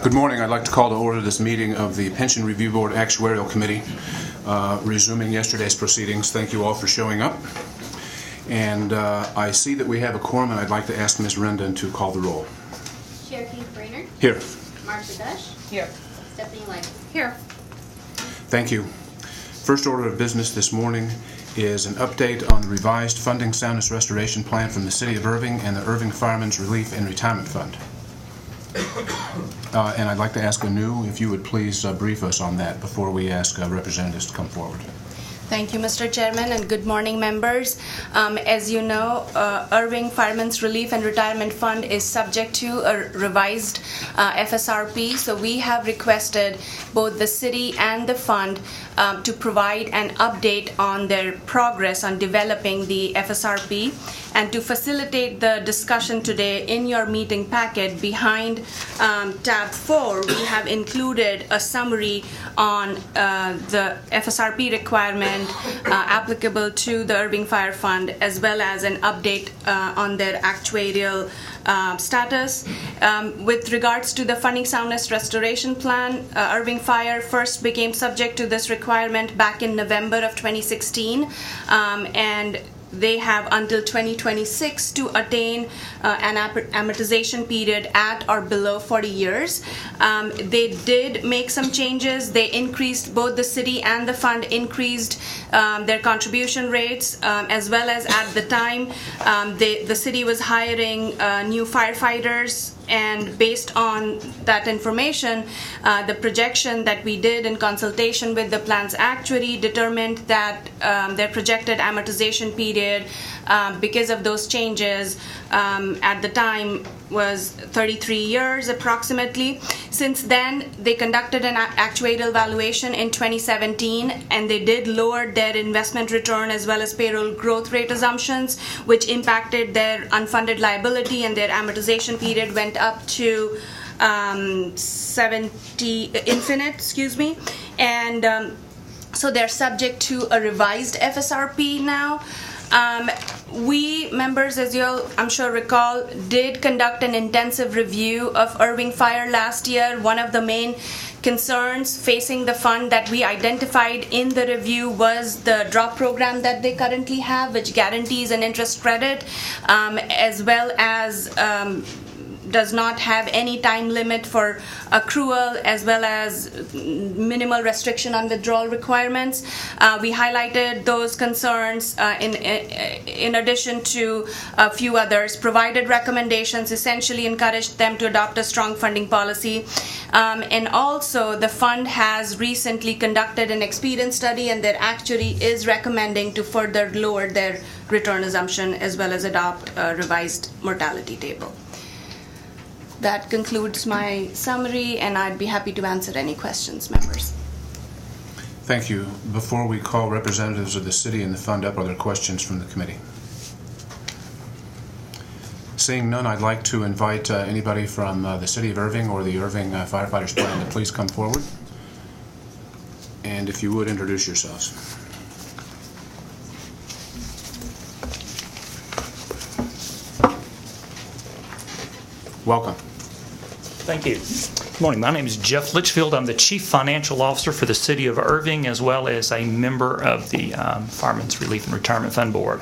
Good morning. I'd like to call to order this meeting of the Pension Review Board Actuarial Committee, resuming yesterday's proceedings. Thank you all for showing up. And I see that we have a quorum, and I'd like to ask Ms. Rendon to call the roll. Chair Keith Brainerd. Here. Marsha Dush. Here. Stephanie Light. Here. Thank you. First order of business this morning is an update on the revised Funding Soundness Restoration Plan from the City of Irving and the Irving Firemen's Relief and Retirement Fund. And I'd like to ask Anu if you would please brief us on that before we ask representatives to come forward. Thank you, Mr. Chairman, and good morning, members. As you know, Irving Firemen's Relief and Retirement Fund is subject to a revised FSRP, so we have requested both the city and the fund to provide an update on their progress on developing the FSRP. And to facilitate the discussion today, in your meeting packet behind tab 4, we have included a summary on the FSRP requirement applicable to the Irving Fire Fund, as well as an update on their actuarial status. With regards to the Funding Soundness Restoration Plan, Irving Fire first became subject to this requirement back in November of 2016, and they have until 2026 to attain an amortization period at or below 40 years. They did make some changes. They increased, both the city and the fund increased their contribution rates, as well as at the time the city was hiring new firefighters. And based on that information, the projection that we did in consultation with the plan's actuary determined that their projected amortization period, because of those changes, at the time was 33 years approximately. Since then, they conducted an actuarial valuation in 2017, and they did lower their investment return as well as payroll growth rate assumptions, which impacted their unfunded liability, and their amortization period went up to 70 infinite, and so they're subject to a revised FSRP now. We, members, as you'll, I'm sure, recall, did conduct an intensive review of Irving Fire last year. One of the main concerns facing the fund that we identified in the review was the drop program that they currently have, which guarantees an interest credit, as well as does not have any time limit for accrual, as well as minimal restriction on withdrawal requirements. We highlighted those concerns in addition to a few others, provided recommendations, essentially encouraged them to adopt a strong funding policy. And also, the fund has recently conducted an experience study, and their actuary is recommending to further lower their return assumption as well as adopt a revised mortality table. That concludes my summary, and I'd be happy to answer any questions, members. Thank you. Before we call representatives of the city and the fund up, are there questions from the committee? Seeing none, I'd like to invite anybody from the City of Irving or the Irving Firefighters Plan to please come forward. And if you would, introduce yourselves. Welcome. Thank you. Good morning. My name is Jeff Litchfield. I'm the Chief Financial Officer for the City of Irving, as well as a member of the Firemen's Relief and Retirement Fund Board.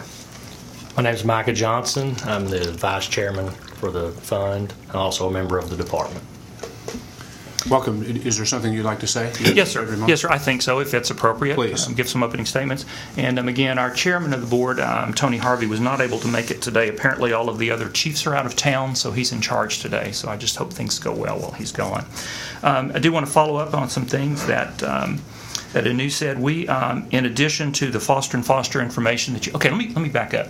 My name is Micah Johnson. I'm the Vice Chairman for the fund and also a member of the department. Welcome. Is there something you'd like to say? Yes, sir. Yes, sir. I think so, if it's appropriate. Please. Give some opening statements. And again, our chairman of the board, Tony Harvey, was not able to make it today. Apparently, all of the other chiefs are out of town, so he's in charge today. So I just hope things go well while he's gone. I do want to follow up on some things that Anu said. We, in addition to the Foster & Foster information that you... Okay, let me back up.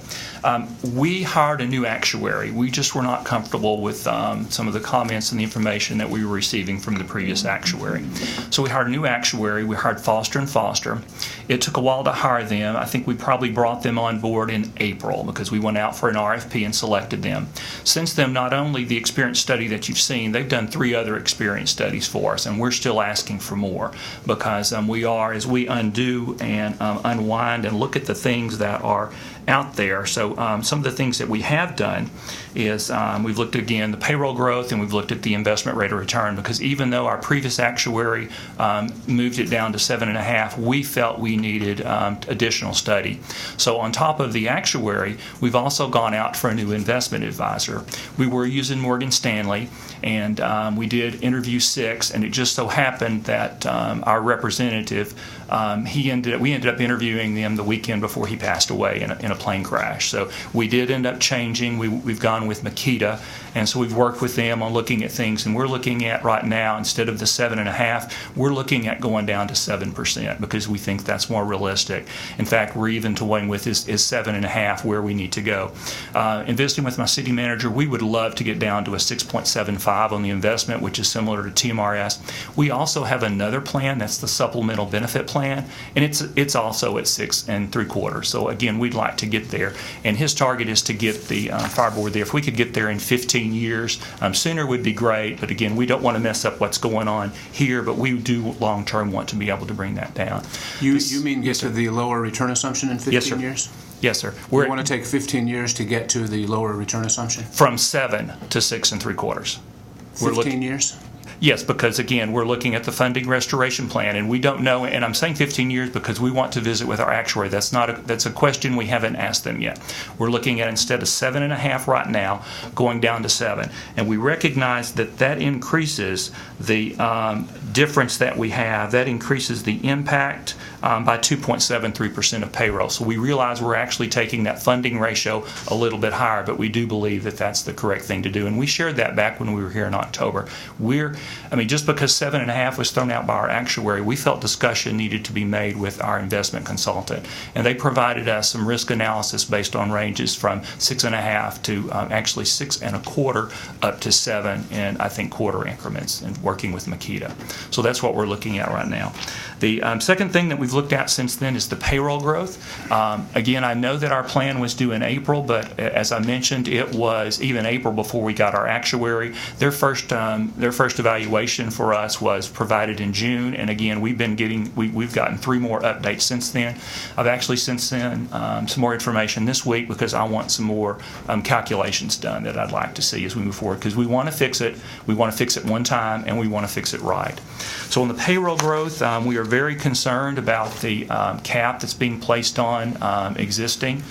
We hired a new actuary. We just were not comfortable with some of the comments and the information that we were receiving from the previous actuary. So we hired a new actuary. We hired Foster & Foster. It took a while to hire them. I think we probably brought them on board in April because we went out for an RFP and selected them. Since then, not only the experience study that you've seen, they've done 3 other experience studies for us, and we're still asking for more because we are, as we undo and unwind and look at the things that are out there. So some of the things that we have done is we've looked at, again, the payroll growth, and we've looked at the investment rate of return, because even though our previous actuary moved it down to 7.5, we felt we needed additional study. So on top of the actuary, we've also gone out for a new investment advisor. We were using Morgan Stanley, and we did interview 6, and it just so happened that our representative, we ended up interviewing them the weekend before he passed away in a plane crash. So we did end up changing. We've gone with Makita, and so we've worked with them on looking at things, and we're looking at right now, instead of the 7.5, we're looking at going down to 7%, because we think that's more realistic. In fact, we're even toying with is 7.5 where we need to go. Investing with my city manager, we would love to get down to a 6.75 on the investment, which is similar to TMRS. We also have another plan, that's the supplemental benefit plan, and it's also at 6.75. So again, we'd like to get there, and his target is to get the fire board there. If we could get there in 15 years, sooner would be great, but again, we don't want to mess up what's going on here, but we do long-term want to be able to bring that down. You mean get to the lower return assumption in 15 Yes, sir. years? Yes, sir. We want to take 15 years to get to the lower return assumption? From 7 to 6.75. 15 years? Yes, because again, we're looking at the funding restoration plan, and we don't know, and I'm saying 15 years because we want to visit with our actuary. That's a question we haven't asked them yet. We're looking at, instead of 7.5 right now, going down to 7. And we recognize that increases the difference that we have, that increases the impact by 2.73% of payroll. So we realize we're actually taking that funding ratio a little bit higher, but we do believe that that's the correct thing to do. And we shared that back when we were here in October. Just because 7.5 was thrown out by our actuary, we felt discussion needed to be made with our investment consultant. And they provided us some risk analysis based on ranges from 6.5 to actually 6.25 up to 7 in, I think, quarter increments, and working with Makita. So that's what we're looking at right now. The second thing that we've looked at since then is the payroll growth. Again, I know that our plan was due in April, but as I mentioned, it was even April before we got our actuary. Their first evaluation for us was provided in June, and again, we've gotten 3 more updates since then. I've actually since then some more information this week, because I want some more calculations done that I'd like to see as we move forward, because we want to fix it. We want to fix it one time, and we want to fix it right. So on the payroll growth, we are very concerned about the cap that's being placed on existing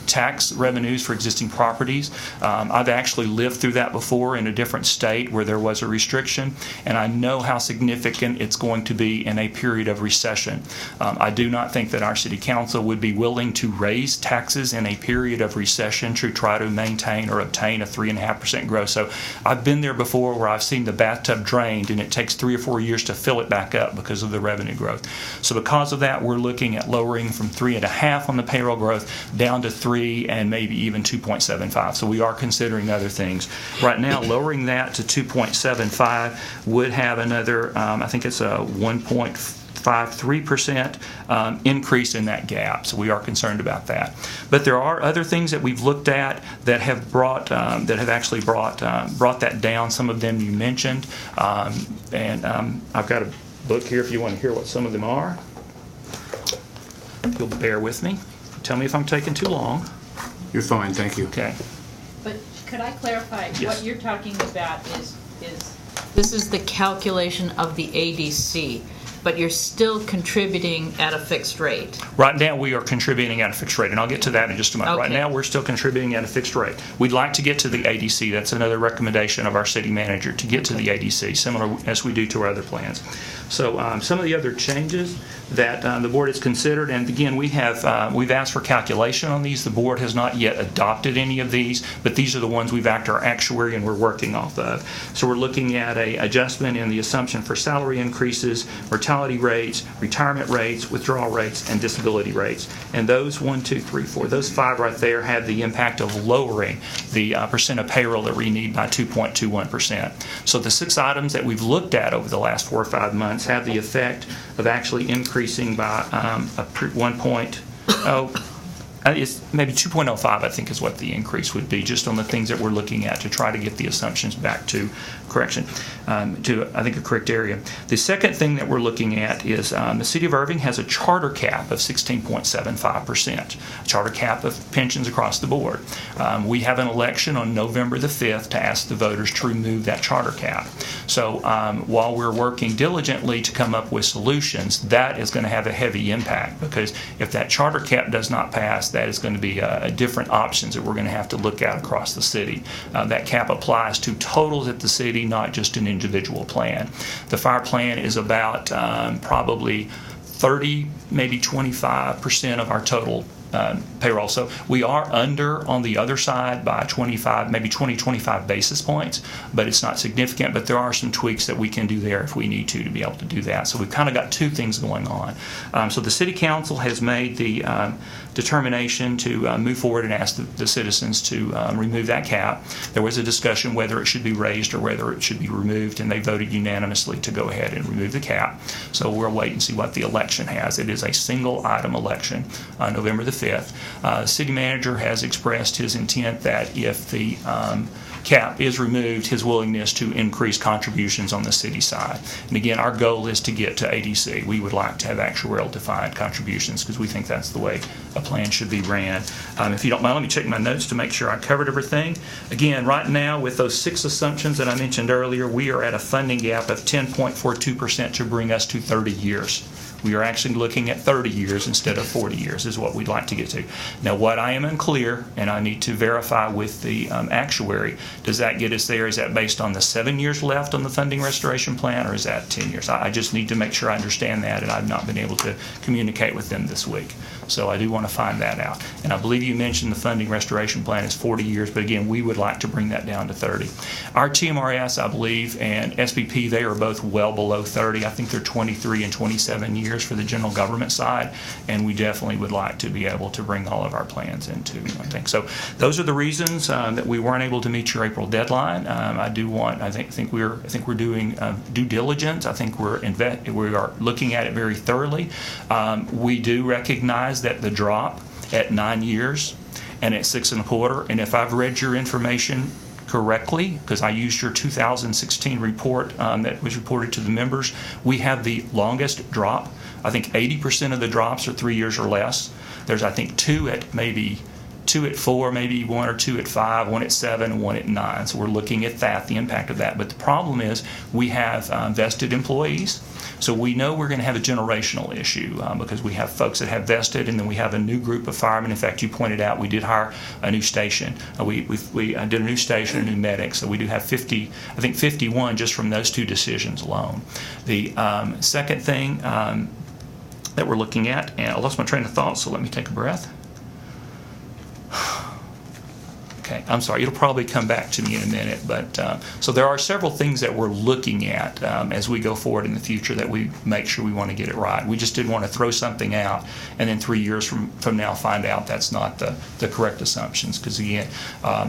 tax revenues for existing properties. I've actually lived through that before in a different state where there was a restriction, and I know how significant it's going to be in a period of recession. I do not think that our city council would be willing to raise taxes in a period of recession to try to maintain or obtain a 3.5% growth. So I've been there before where I've seen the bathtub drained, and it takes 3 or 4 years to fill it back up because of the revenue growth. So because of that, we're looking at lowering from 3.5 on the payroll growth down to 3 and maybe even 2.75. So we are considering other things. Right now, lowering that to 2.75 would have another, I think it's a 1.53% increase in that gap. So we are concerned about that. But there are other things that we've looked at that have actually brought that down. Some of them you mentioned, and I've got a book here if you want to hear what some of them are. If you'll bear with me. Tell me if I'm taking too long. You're fine, thank you. Okay. But could I clarify? Yes. What you're talking about is this is the calculation of the ADC, but you're still contributing at a fixed rate. Right now, we are contributing at a fixed rate, and I'll get to that in just a moment. Okay. Right now, we're still contributing at a fixed rate. We'd like to get to the ADC. That's another recommendation of our city manager, to get to the ADC, similar as we do to our other plans. So some of the other changes that the board has considered, and again, we've asked for calculation on these. The board has not yet adopted any of these, but these are the ones we've asked our actuary and we're working off of. So we're looking at a adjustment in the assumption for salary increases, mortality rates, retirement rates, withdrawal rates, and disability rates. And those 1, 2, 3, 4, those 5 right there have the impact of lowering the percent of payroll that we need by 2.21%. So the 6 items that we've looked at over the last 4 or 5 months have the effect of actually increasing by it's maybe 2.05, I think, is what the increase would be, just on the things that we're looking at to try to get the assumptions back to correction, to, I think, a correct area. The second thing that we're looking at is the City of Irving has a charter cap of 16.75%, a charter cap of pensions across the board. We have an election on November the 5th to ask the voters to remove that charter cap. So while we're working diligently to come up with solutions, that is going to have a heavy impact, because if that charter cap does not pass, that is going to be different options that we're going to have to look at across the city. That cap applies to totals at the city, not just an individual plan. The fire plan is about probably 30, maybe 25% of our total payroll. So we are under on the other side by 25, maybe 25 basis points, but it's not significant. But there are some tweaks that we can do there if we need to be able to do that. So we've kind of got two things going on. So the City Council has made the determination to move forward and ask the citizens to remove that cap. There was a discussion whether it should be raised or whether it should be removed, and they voted unanimously to go ahead and remove the cap. So we'll wait and see what the election has. It is a single item election on November the 5th. The city manager has expressed his intent that if the cap is removed, his willingness to increase contributions on the city side. And again, our goal is to get to ADC. We would like to have actuarial defined contributions because we think that's the way a plan should be ran. If you don't mind, let me check my notes to make sure I covered everything. Again, right now, with those 6 assumptions that I mentioned earlier, we are at a funding gap of 10.42% to bring us to 30 years. We are actually looking at 30 years instead of 40 years is what we'd like to get to. Now, what I am unclear, and I need to verify with the actuary, does that get us there? Is that based on the 7 years left on the funding restoration plan, or is that 10 years? I just need to make sure I understand that, and I've not been able to communicate with them this week. So I do want to find that out. And I believe you mentioned the funding restoration plan is 40 years, but again, we would like to bring that down to 30. Our TMRS, I believe, and SBP, they are both well below 30. I think they're 23 and 27 years for the general government side, and we definitely would like to be able to bring all of our plans into one thing. So those are the reasons that we weren't able to meet your April deadline. I think we're doing due diligence. I think we are looking at it very thoroughly. We do recognize that the drop at 9 years and at 6 1/4, and if I've read your information correctly, because I used your 2016 report that was reported to the members, we have the longest drop. I think 80% of the drops are 3 years or less. There's, I think, 2 at 4, maybe 1 or 2 at 5, 1 at 7, and 1 at 9. So we're looking at that, the impact of that. But the problem is we have vested employees. So we know we're going to have a generational issue because we have folks that have vested, and then we have a new group of firemen. In fact, you pointed out we did hire a new station. We did a new station, a new medic. So we do have 51 just from those 2 decisions alone. The second thing that we're looking at, and I lost my train of thought, so let me take a breath. Okay, I'm sorry, it'll probably come back to me in a minute, but so there are several things that we're looking at as we go forward in the future that we make sure we want to get it right. We just didn't want to throw something out and then 3 years from now find out that's not the correct assumptions, because again,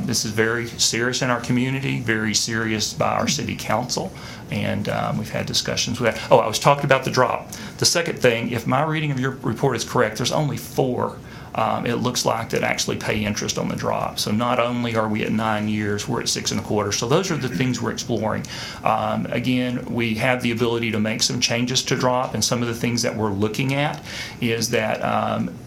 this is very serious in our community, very serious by our city council, and we've had discussions with that. Oh, I was talking about the drop. The second thing, if my reading of your report is correct, there's only 4 it looks like that actually pay interest on the drop. So not only are we at 9 years, we're at 6 1/4. So those are the things we're exploring. Again, we have the ability to make some changes to drop, and some of the things that we're looking at is that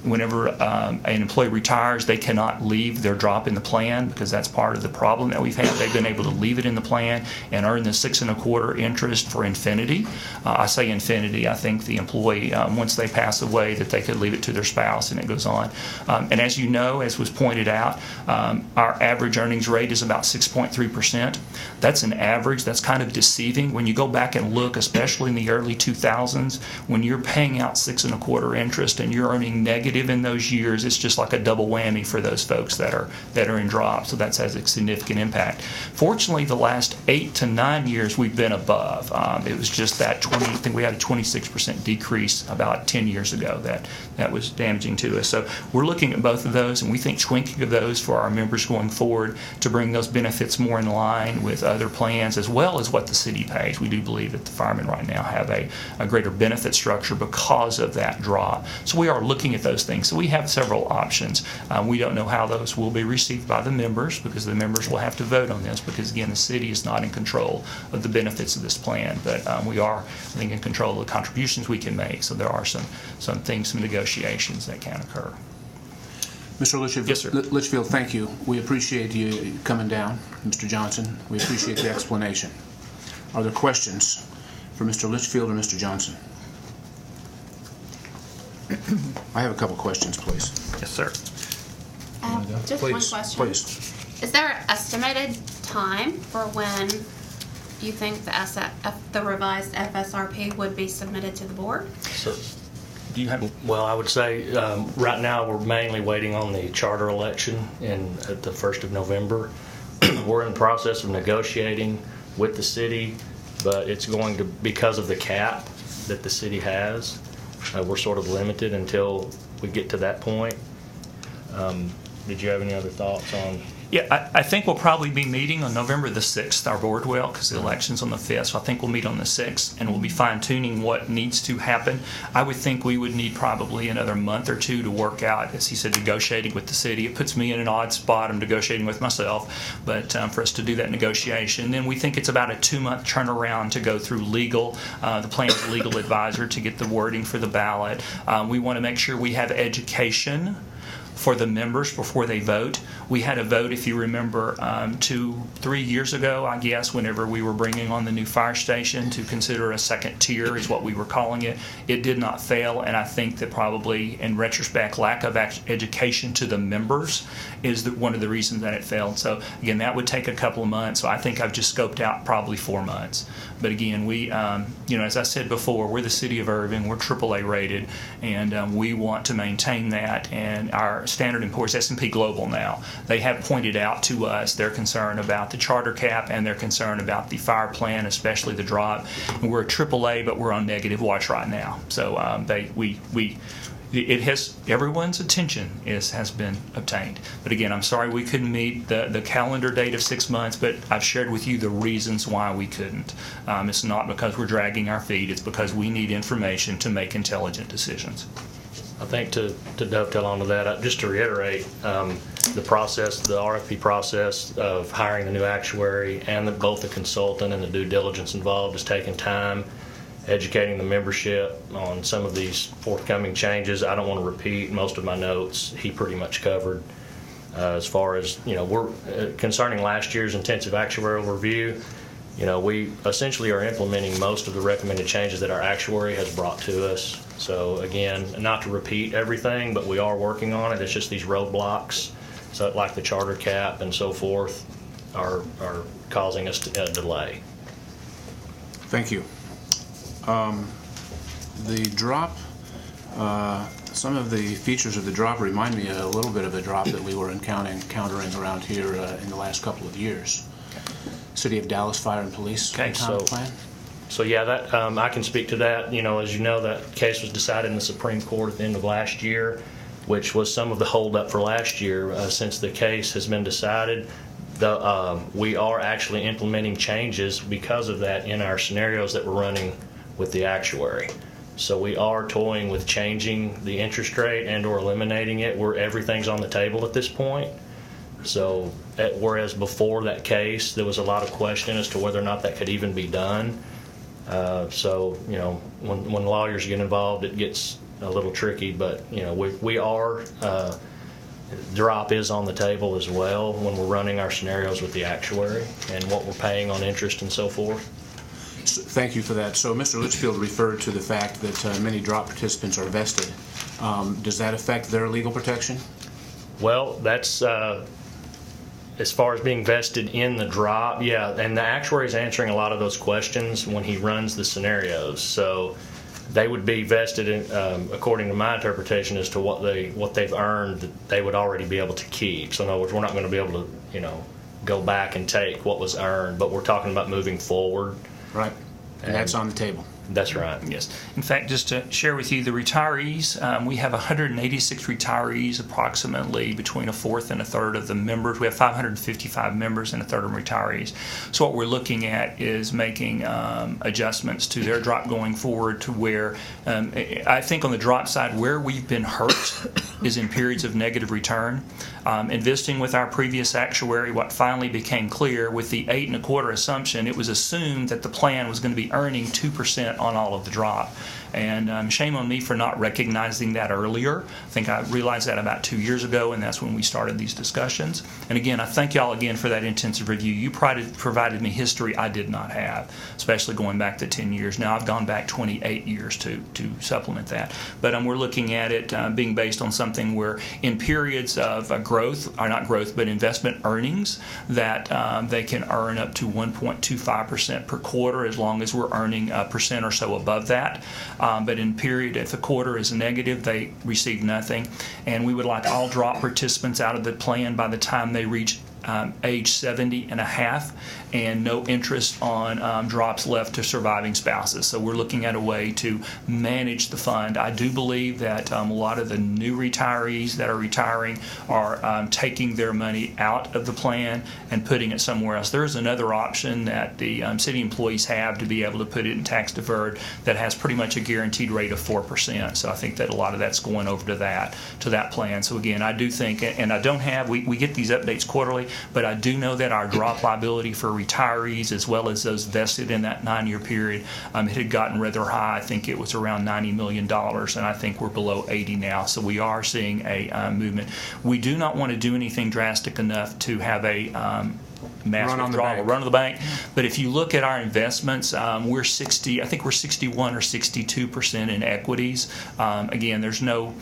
whenever an employee retires, they cannot leave their drop in the plan, because that's part of the problem that we've had. They've been able to leave it in the plan and earn the 6 1/4 interest for infinity. I say infinity. I think the employee, once they pass away, that they could leave it to their spouse, and it goes on. And as you know, as was pointed out, our average earnings rate is about 6.3%. That's an average. That's kind of deceiving. When you go back and look, especially in the early 2000s, when you're paying out 6 1/4 interest and you're earning negative in those years, it's just like a double whammy for those folks that are in drop. So that has a significant impact. Fortunately, the last 8 to 9 years, we've been above. It was just that I think we had a 26% decrease about 10 years ago that was damaging to us. So we're looking at both of those, and we think tweaking of those for our members going forward to bring those benefits more in line with other plans as well as what the city pays. We do believe that the firemen right now have a greater benefit structure because of that drop. So we are looking at those things. So we have several options. We don't know how those will be received by the members because the members will have to vote on this because, again, the city is not in control of the benefits of this plan. But we are, I think, in control of the contributions we can make. So there are some things, some negotiations that can occur. Mr. Litchfield, Yes, sir. Litchfield, thank you. We appreciate you coming down. Mr. Johnson, we appreciate the explanation. Are there questions for Mr. Litchfield or Mr. Johnson? I have a couple questions, please. Yes, sir. Just one question. Please. Is there an estimated time for when you think the revised FSRP would be submitted to the board? So, Do you have? well, I would say right now we're mainly waiting on the charter election at the 1st of November. We're in the process of negotiating with the city, but it's going to, because of the cap that the city has, we're sort of limited until we get to that point. Did you have any other thoughts on? Yeah, I think we'll probably be meeting on November the 6th, our board will, because the election's on the 5th, so I think we'll meet on the 6th, and we'll be fine-tuning what needs to happen. I would think we would need probably another month or two to work out, as he said, negotiating with the city. It puts me in an odd spot. I'm negotiating with myself, but for us to do that negotiation. Then we think it's about a 2-month turnaround to go through legal, the plan's legal advisor to get the wording for the ballot. We want to make sure we have education for the members before they vote. We had a vote, if you remember, 2-3 years ago, I guess, whenever we were bringing on the new fire station to consider a second tier is what we were calling it. It did not fail, and I think that probably, in retrospect, lack of education to the members is one of the reasons that it failed. So, again, that would take a couple of months. So I think I've just scoped out probably 4 months. But again, we, as I said before, we're the city of Irving. We're AAA rated, and we want to maintain that. And our Standard & Poor's, S&P Global now, they have pointed out to us their concern about the charter cap and their concern about the fire plan, especially the drop. And we're a AAA, but we're on negative watch right now. So it has everyone's attention has been obtained. But again, I'm sorry we couldn't meet the calendar date of 6 months, but I've shared with you the reasons why we couldn't. It's not because we're dragging our feet. It's because we need information to make intelligent decisions. I think to dovetail onto that, just to reiterate, the process, the RFP process of hiring the new actuary and both the consultant and the due diligence involved is taking time, educating the membership on some of these forthcoming changes. I don't want to repeat most of my notes. He pretty much covered. As far as, we're concerning last year's intensive actuarial review, we essentially are implementing most of the recommended changes that our actuary has brought to us. So again, not to repeat everything, but we are working on it. It's just these roadblocks, so like the charter cap and so forth, are causing us a delay. Thank you. The drop, some of the features of the drop remind me a little bit of a drop that we were encountering around here in the last couple of years. City of Dallas Fire and Police Retirement Plan. So yeah, that I can speak to that. As you know, that case was decided in the Supreme Court at the end of last year, which was some of the holdup for last year. Since the case has been decided, we are actually implementing changes because of that in our scenarios that we're running with the actuary. So we are toying with changing the interest rate and or eliminating it where everything's on the table at this point. So whereas before that case, there was a lot of question as to whether or not that could even be done. So, when lawyers get involved, it gets a little tricky, but, we are, drop is on the table as well when we're running our scenarios with the actuary and what we're paying on interest and so forth. Thank you for that. So Mr. Litchfield referred to the fact that many drop participants are vested. Does that affect their legal protection? Well, that's as far as being vested in the drop, yeah, and the actuary is answering a lot of those questions when he runs the scenarios. So they would be vested in, according to my interpretation, as to what they've earned that they would already be able to keep. So in other words, we're not going to be able to, go back and take what was earned, but we're talking about moving forward. Right, and that's on the table. That's right. Yes. In fact, just to share with you the retirees, we have 186 retirees, approximately between a fourth and a third of the members. We have 555 members and a third of them retirees. So what we're looking at is making adjustments to their drop going forward to where I think on the drop side where we've been hurt is in periods of negative return. Investing with our previous actuary, what finally became clear with the 8 1/4 assumption, it was assumed that the plan was going to be earning 2% on all of the drop. And shame on me for not recognizing that earlier. I think I realized that about 2 years ago, and that's when we started these discussions. And again, I thank y'all again for that intensive review. You provided me history I did not have, especially going back to 10 years. Now I've gone back 28 years to supplement that. But we're looking at it being based on something where in periods of growth, or not growth, but investment earnings, that they can earn up to 1.25% per quarter as long as we're earning a percent or so above that. But in period, if the quarter is negative, they receive nothing. And we would like all drop participants out of the plan by the time they reach age 70 and a half, and no interest on drops left to surviving spouses. So we're looking at a way to manage the fund. I do believe that a lot of the new retirees that are retiring are taking their money out of the plan and putting it somewhere else. There's another option that the city employees have to be able to put it in tax deferred that has pretty much a guaranteed rate of 4%. So I think that a lot of that's going over to that plan. So again, I do think, and I don't have, we get these updates quarterly, but I do know that our drop liability for retirees, as well as those vested in that 9-year period, it had gotten rather high. I think it was around $90 million, and I think we're below 80 now. So we are seeing a movement. We do not want to do anything drastic enough to have a mass withdrawal, run on the bank. But if you look at our investments, we're 60. I think we're 61 or 62% in equities. Again, there's no,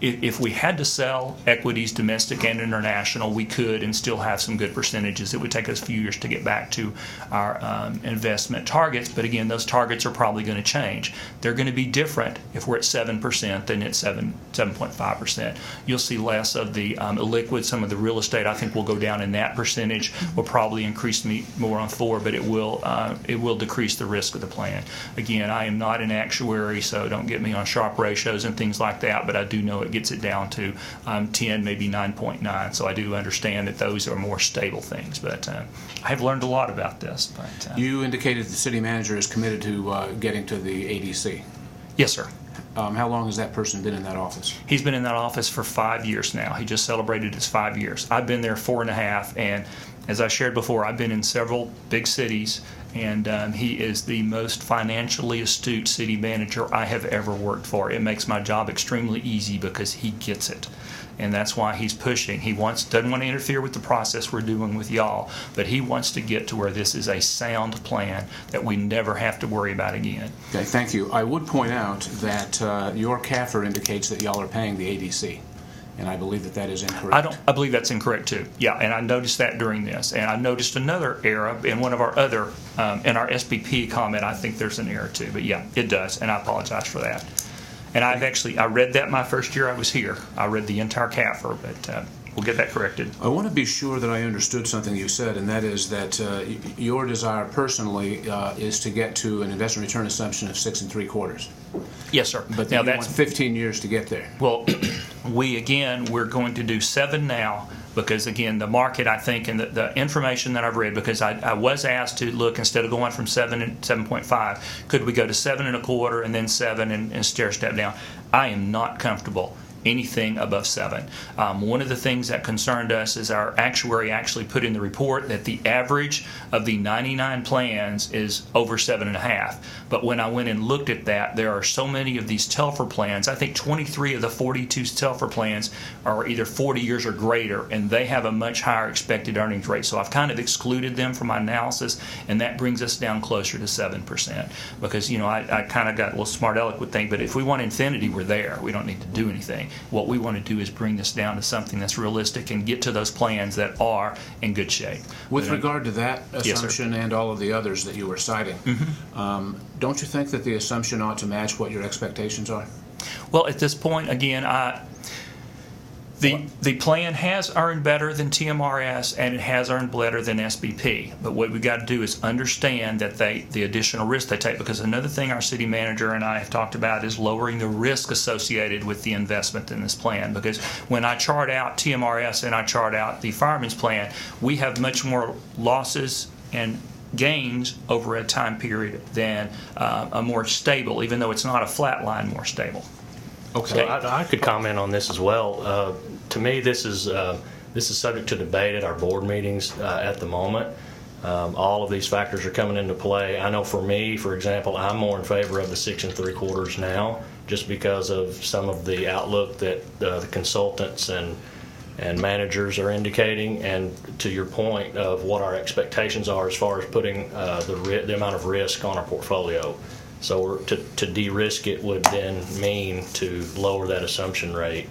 if we had to sell equities, domestic and international, we could and still have some good percentages. It would take us a few years to get back to our investment targets. But again, those targets are probably going to change. They're going to be different if we're at 7% than at 7.5%. You'll see less of the illiquid. Some of the real estate, I think, will go down in that percentage. Will probably increase me more on 4, but it will decrease the risk of the plan. Again, I am not an actuary, so don't get me on sharp ratios and things like that, but I do know it gets it down to 10, maybe 9.9. So I do understand that those are more stable things. But I have learned a lot about this. But you indicated the city manager is committed to getting to the ADC. Yes, sir. How long has that person been in that office? He's been in that office for 5 years now. He just celebrated his 5 years. I've been there 4.5, and as I shared before, I've been in several big cities, and he is the most financially astute city manager I have ever worked for. It makes my job extremely easy because he gets it. And that's why he's pushing. He doesn't want to interfere with the process we're doing with y'all, but he wants to get to where this is a sound plan that we never have to worry about again. Okay, thank you. I would point out that your CAFR indicates that y'all are paying the ADC, and I believe that is incorrect. I believe that's incorrect too. Yeah, and I noticed that during this, and I noticed another error in one of our other, in our SPP comment. I think there's an error too, but yeah, it does, and I apologize for that. And I read that my first year I was here. I read the entire CAFR, but we'll get that corrected. I want to be sure that I understood something you said, and that is that your desire personally is to get to an investment return assumption of 6 3/4. Yes, sir. But now that's 15 years to get there. Well, we're going to do 7 now. Because again, the market, I think, and the information that I've read, because I was asked to look, instead of going from 7 and 7.5, could we go to 7 1/4 and then 7 and stair step down? I am not comfortable anything above 7. One of the things that concerned us is our actuary actually put in the report that the average of the 99 plans is over 7.5. But when I went and looked at that, there are so many of these Telfer plans. I think 23 of the 42 Telfer plans are either 40 years or greater, and they have a much higher expected earnings rate. So I've kind of excluded them from my analysis, and that brings us down closer to 7%. Because, I kind of got a little smart aleck with things, but if we want infinity, we're there. We don't need to do anything. What we want to do is bring this down to something that's realistic and get to those plans that are in good shape. With regard to that assumption and all of the others that you were citing, don't you think that the assumption ought to match what your expectations are? Well, at this point, again, The plan has earned better than TMRS, and it has earned better than SBP. But what we've got to do is understand that the additional risk they take, because another thing our city manager and I have talked about is lowering the risk associated with the investment in this plan. Because when I chart out TMRS and I chart out the fireman's plan, we have much more losses and gains over a time period than a more stable, even though it's not a flat line, more stable. Okay. So I could comment on this as well. To me, this is subject to debate at our board meetings at the moment. All of these factors are coming into play. I know for me, for example, I'm more in favor of the 6 3/4 now, just because of some of the outlook that the consultants and managers are indicating, and to your point of what our expectations are as far as putting the amount of risk on our portfolio. So to de-risk it would then mean to lower that assumption rate.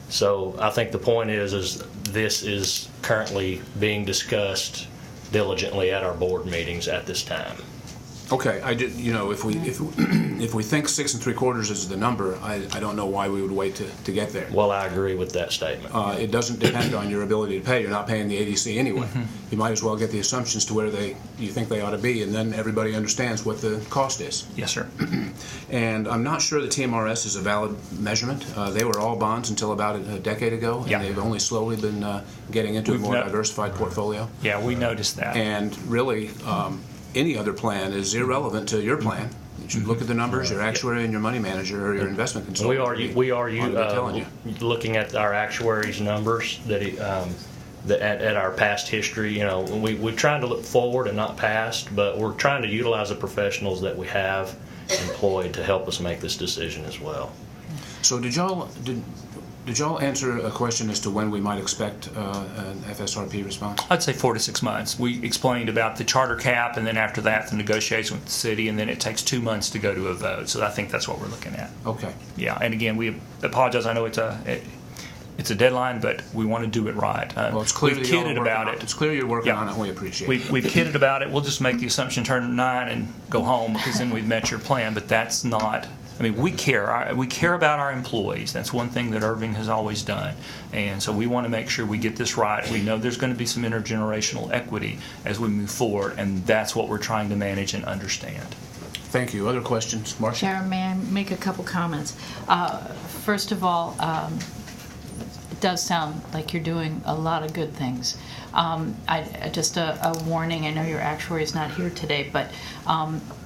So I think the point is this is currently being discussed diligently at our board meetings at this time. Okay, if we think 6 3/4 is the number, I don't know why we would wait to get there. Well, I agree with that statement. It doesn't depend on your ability to pay. You're not paying the ADC anyway. You might as well get the assumptions to where you think they ought to be, and then everybody understands what the cost is. Yes, sir. And I'm not sure the TMRS is a valid measurement. They were all bonds until about a decade ago, and Yeah. they've only slowly been getting into a more diversified portfolio. Yeah, we noticed that. And really, any other plan is irrelevant to your plan. You should look at the numbers. Your actuary and your money manager or your investment consultant. We are telling you. looking at our actuaries' numbers at our past history. We're trying to look forward and not past, but we're trying to utilize the professionals that we have employed to help us make this decision as well. So did y'all answer a question as to when we might expect an FSRP response? I'd say 4 to 6 months. We explained about the charter cap, and then after that, the negotiation with the city, and then it takes 2 months to go to a vote. So I think that's what we're looking at. Okay. Yeah, and again, we apologize. I know it's a deadline, but we want to do it right. Well, it's clear we've that y'all are kidded working about on it. It's clear you're working Yeah. on it, and we appreciate it. We've kidded about it. We'll just make the assumption turn 9 and go home, because then we've met your plan. But that's not. I mean, we care. We care about our employees. That's one thing that Irving has always done. And so we want to make sure we get this right. We know there's going to be some intergenerational equity as we move forward, and that's what we're trying to manage and understand. Thank you. Other questions? Marcia? Sharon, may I make a couple comments? First of all, it does sound like you're doing a lot of good things. Just a warning, I know your actuary is not here today, but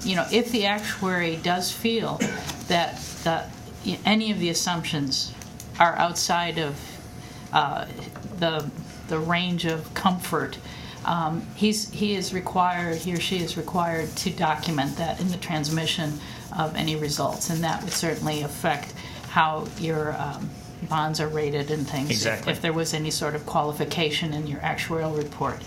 if the actuary does feel that any of the assumptions are outside of the range of comfort, he or she is required to document that in the transmission of any results, and that would certainly affect how your bonds are rated and things. Exactly. If there was any sort of qualification in your actuarial report.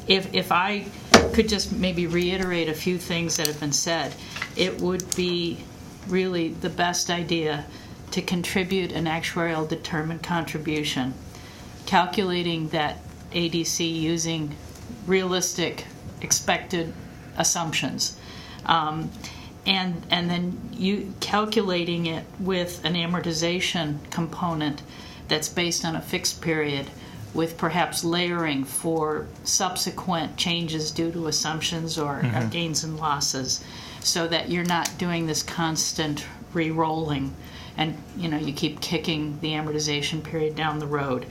If I could just maybe reiterate a few things that have been said, it would be really the best idea to contribute an actuarial determined contribution, calculating that ADC using realistic expected assumptions. And then you calculating it with an amortization component that's based on a fixed period, with perhaps layering for subsequent changes due to assumptions or gains and losses, so that you're not doing this constant re-rolling and you keep kicking the amortization period down the road.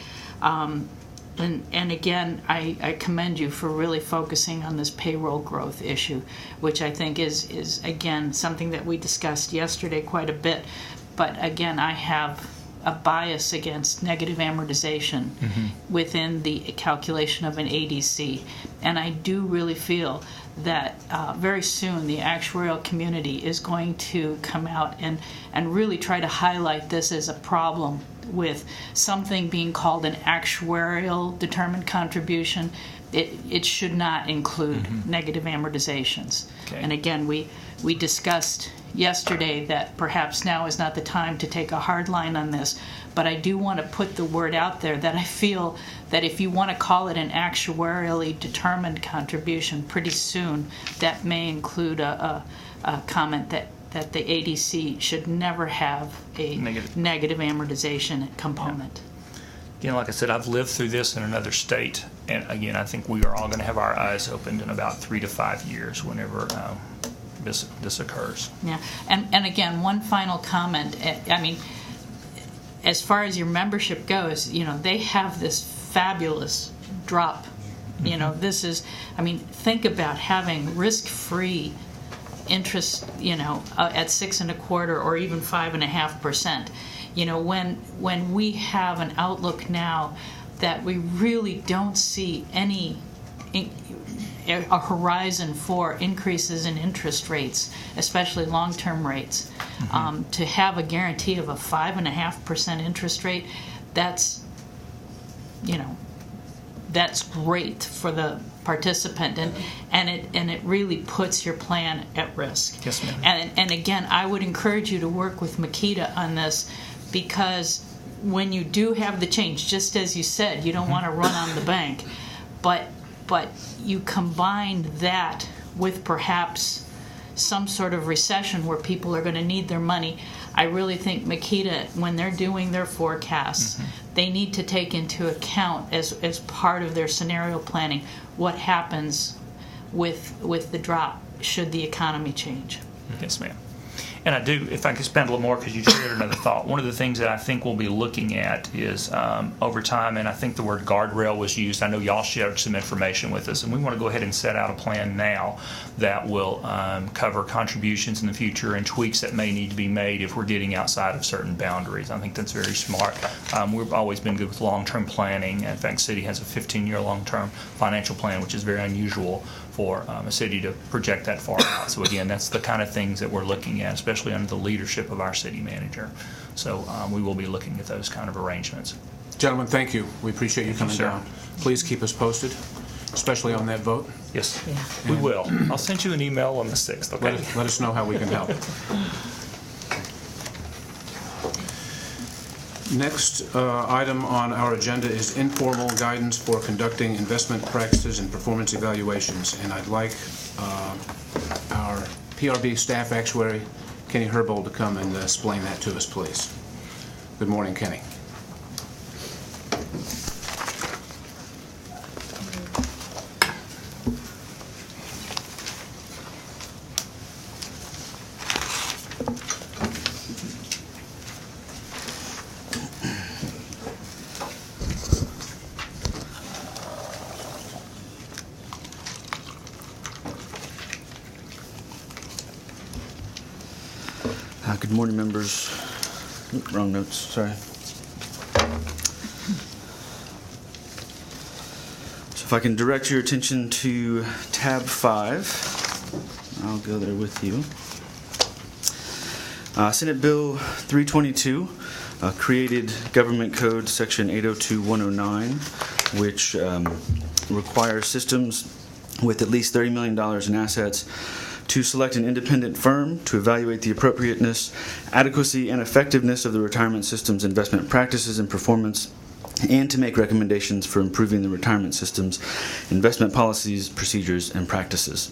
And again, I commend you for really focusing on this payroll growth issue, which I think is again something that we discussed yesterday quite a bit. But again, I have a bias against negative amortization within the calculation of an ADC. And I do really feel that very soon the actuarial community is going to come out and really try to highlight this as a problem with something being called an actuarial determined contribution. It should not include negative amortizations. Okay. And again, we discussed yesterday that perhaps now is not the time to take a hard line on this, but I do want to put the word out there that I feel that if you want to call it an actuarially determined contribution, pretty soon that may include a comment that the ADC should never have a negative amortization component. Again, like I said, I've lived through this in another state, and again, I think we are all going to have our eyes opened in about 3 to 5 years whenever this occurs. Yeah, and again, one final comment. I mean, as far as your membership goes, they have this fabulous drop. This is, I mean, think about having risk-free interest, at 6.25% or even 5.5%. When we have an outlook now that we really don't see a horizon for increases in interest rates, especially long-term rates, to have a guarantee of a 5.5% interest rate, that's great for the participant, and it really puts your plan at risk. Yes, ma'am. And again, I would encourage you to work with Makita on this, because when you do have the change, just as you said, you don't want to run on the bank, but you combine that with perhaps some sort of recession where people are going to need their money. I really think Makita, when they're doing their forecasts, they need to take into account as part of their scenario planning what happens with the drop should the economy change. Yes, ma'am. And I do, if I could spend a little more, because you shared another thought, one of the things that I think we'll be looking at is over time, and I think the word guardrail was used. I know y'all shared some information with us, and we want to go ahead and set out a plan now that will cover contributions in the future and tweaks that may need to be made if we're getting outside of certain boundaries. I think that's very smart. We've always been good with long-term planning. In fact, City has a 15-year long-term financial plan, which is very unusual for a city to project that far out. So again, that's the kind of things that we're looking at, especially under the leadership of our city manager. So we will be looking at those kind of arrangements. Gentlemen, thank you. We appreciate you coming sir. down. Please keep us posted, especially on that vote. Yes, we will. I'll send you an email on the 6th, okay? Let us know how we can help. Next item on our agenda is informal guidance for conducting investment practices and performance evaluations. And I'd like our PRB staff actuary, Kenny Herbold, to come and explain that to us, please. Good morning, Kenny. Good morning, members. Wrong notes, sorry. So if I can direct your attention to tab 5, I'll go there with you. Senate Bill 322 created Government Code Section 802-109, which requires systems with at least $30 million in assets to select an independent firm to evaluate the appropriateness, adequacy, and effectiveness of the retirement system's investment practices and performance, and to make recommendations for improving the retirement system's investment policies, procedures, and practices.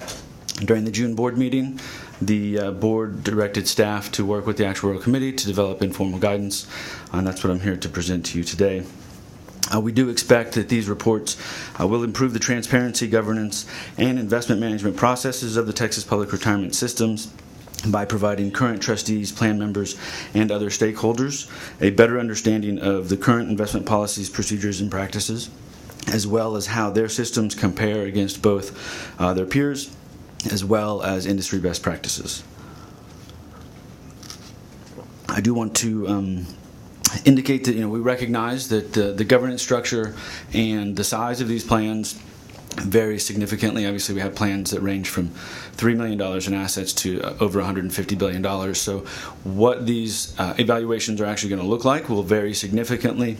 During the June board meeting, the board directed staff to work with the Actuarial Committee to develop informal guidance, and that's what I'm here to present to you today. We do expect that these reports will improve the transparency, governance, and investment management processes of the Texas public retirement systems by providing current trustees, plan members, and other stakeholders a better understanding of the current investment policies, procedures, and practices, as well as how their systems compare against both their peers as well as industry best practices. I do want to indicate that we recognize that the governance structure and the size of these plans vary significantly. Obviously, we have plans that range from $3 million in assets to over $150 billion. So what these evaluations are actually going to look like will vary significantly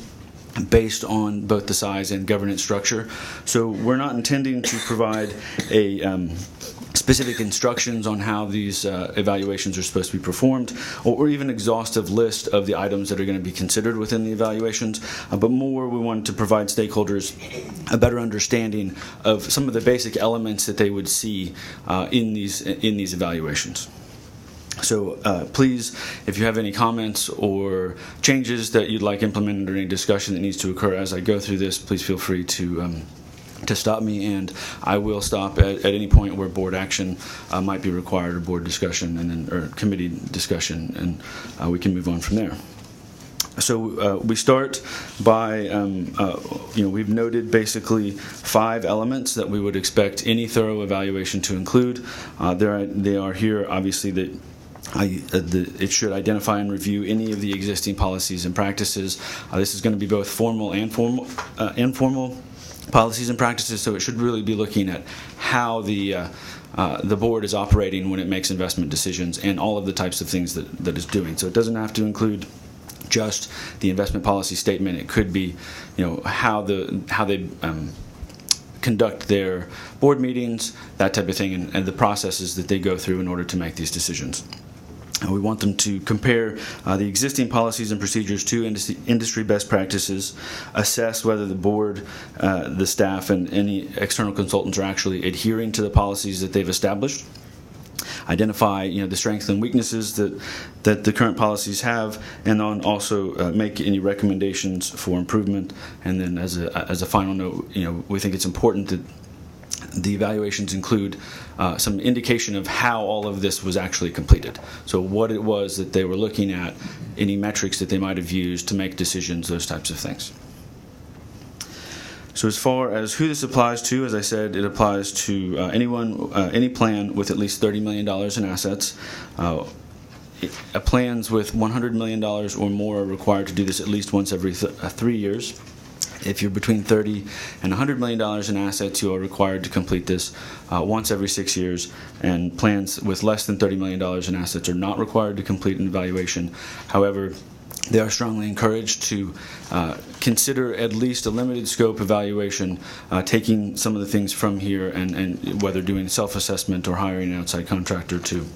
based on both the size and governance structure. So we're not intending to provide a specific instructions on how these evaluations are supposed to be performed, or even exhaustive list of the items that are going to be considered within the evaluations, but more we want to provide stakeholders a better understanding of some of the basic elements that they would see in these evaluations. So please, if you have any comments or changes that you'd like implemented or any discussion that needs to occur as I go through this, please feel free to stop me, and I will stop at any point where board action might be required, or board discussion, and then or committee discussion, and we can move on from there. So we start by, we've noted basically 5 elements that we would expect any thorough evaluation to include. They are here, obviously, that it should identify and review any of the existing policies and practices. This is going to be both formal and informal policies and practices, so it should really be looking at how the board is operating when it makes investment decisions and all of the types of things that it's doing. So it doesn't have to include just the investment policy statement. It could be, how they conduct their board meetings, that type of thing, and the processes that they go through in order to make these decisions. We want them to compare the existing policies and procedures to industry best practices, assess whether the board, the staff, and any external consultants are actually adhering to the policies that they've established, identify the strengths and weaknesses that the current policies have, and then also make any recommendations for improvement. And then as a final note, we think it's important that the evaluations include some indication of how all of this was actually completed. So what it was that they were looking at, any metrics that they might have used to make decisions, those types of things. So as far as who this applies to, as I said, it applies to anyone, any plan with at least $30 million in assets. Plans with $100 million or more are required to do this at least once every 3 years. If you're between $30 and $100 million in assets, you are required to complete this once every 6 years, and plans with less than $30 million in assets are not required to complete an evaluation. However, they are strongly encouraged to consider at least a limited scope evaluation, taking some of the things from here and whether doing self-assessment or hiring an outside contractor to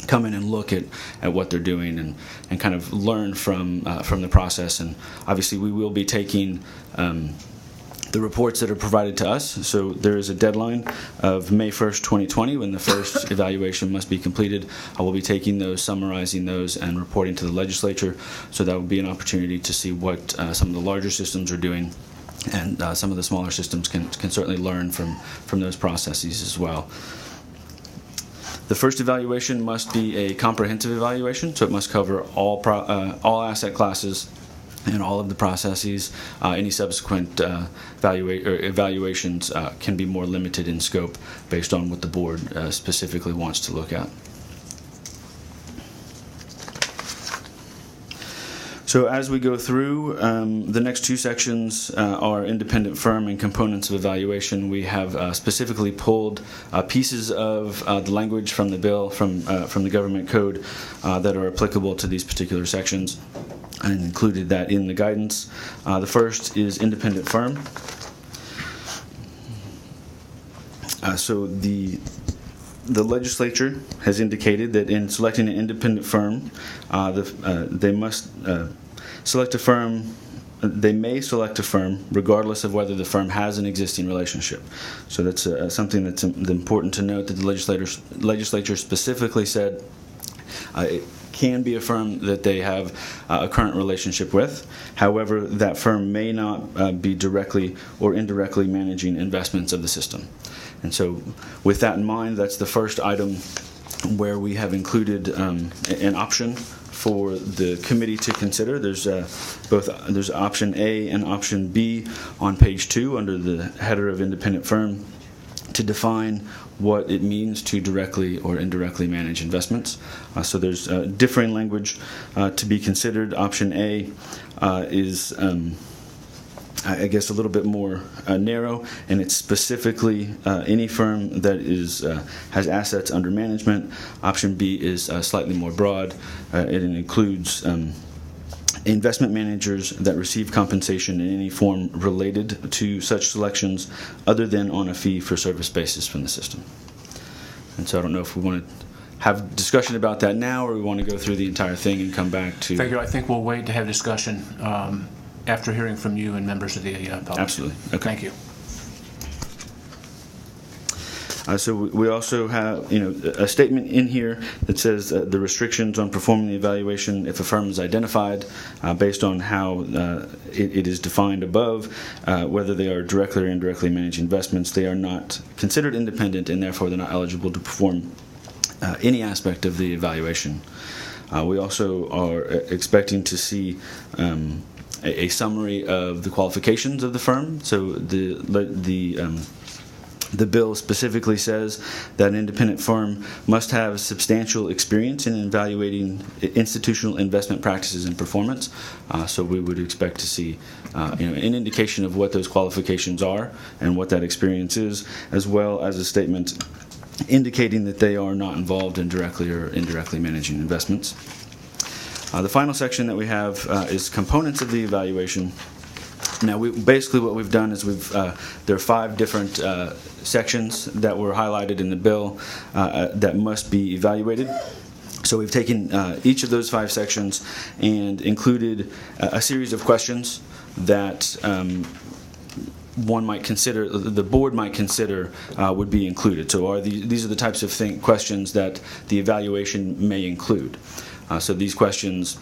come in and look at what they're doing and kind of learn from the process. And obviously we will be taking the reports that are provided to us. So there is a deadline of May 1st, 2020 when the first evaluation must be completed. I will be taking those, summarizing those, and reporting to the legislature. So that will be an opportunity to see what some of the larger systems are doing, and some of the smaller systems can certainly learn from those processes as well. The first evaluation must be a comprehensive evaluation, so it must cover all asset classes and all of the processes. Any subsequent evaluations can be more limited in scope based on what the board specifically wants to look at. So as we go through, the next 2 sections are independent firm and components of evaluation. We have specifically pulled pieces of the language from the bill, from the government code that are applicable to these particular sections, and included that in the guidance. The first is independent firm. So the legislature has indicated that in selecting an independent firm, they must select a firm. They may select a firm regardless of whether the firm has an existing relationship. So that's something that's important to note, that the legislature specifically said it can be a firm that they have a current relationship with. However, that firm may not be directly or indirectly managing investments of the system. And so with that in mind, that's the first item where we have included an option for the committee to consider. There's option A and option B on page 2 under the header of independent firm to define what it means to directly or indirectly manage investments. So there's differing language to be considered. Option A is I guess a little bit more narrow, and it's specifically any firm that has assets under management. Option B is slightly more broad. It includes investment managers that receive compensation in any form related to such selections other than on a fee-for-service basis from the system. And so I don't know if we want to have discussion about that now, or we want to go through the entire thing and come back to... Thank you. I think we'll wait to have discussion after hearing from you and members of the public. Absolutely. Okay. Thank you. So we also have, a statement in here that says the restrictions on performing the evaluation if a firm is identified based on how it is defined above, whether they are directly or indirectly managing investments, they are not considered independent and therefore they're not eligible to perform any aspect of the evaluation. We also are expecting to see a summary of the qualifications of the firm. So the bill specifically says that an independent firm must have substantial experience in evaluating institutional investment practices and performance. So we would expect to see an indication of what those qualifications are and what that experience is, as well as a statement indicating that they are not involved in directly or indirectly managing investments. The final section that we have is components of the evaluation. Now, basically what we've done is there are 5 different sections that were highlighted in the bill that must be evaluated. So we've taken each of those 5 sections and included a series of questions that one might consider, the board might consider would be included. So these are the types of questions that the evaluation may include. So these questions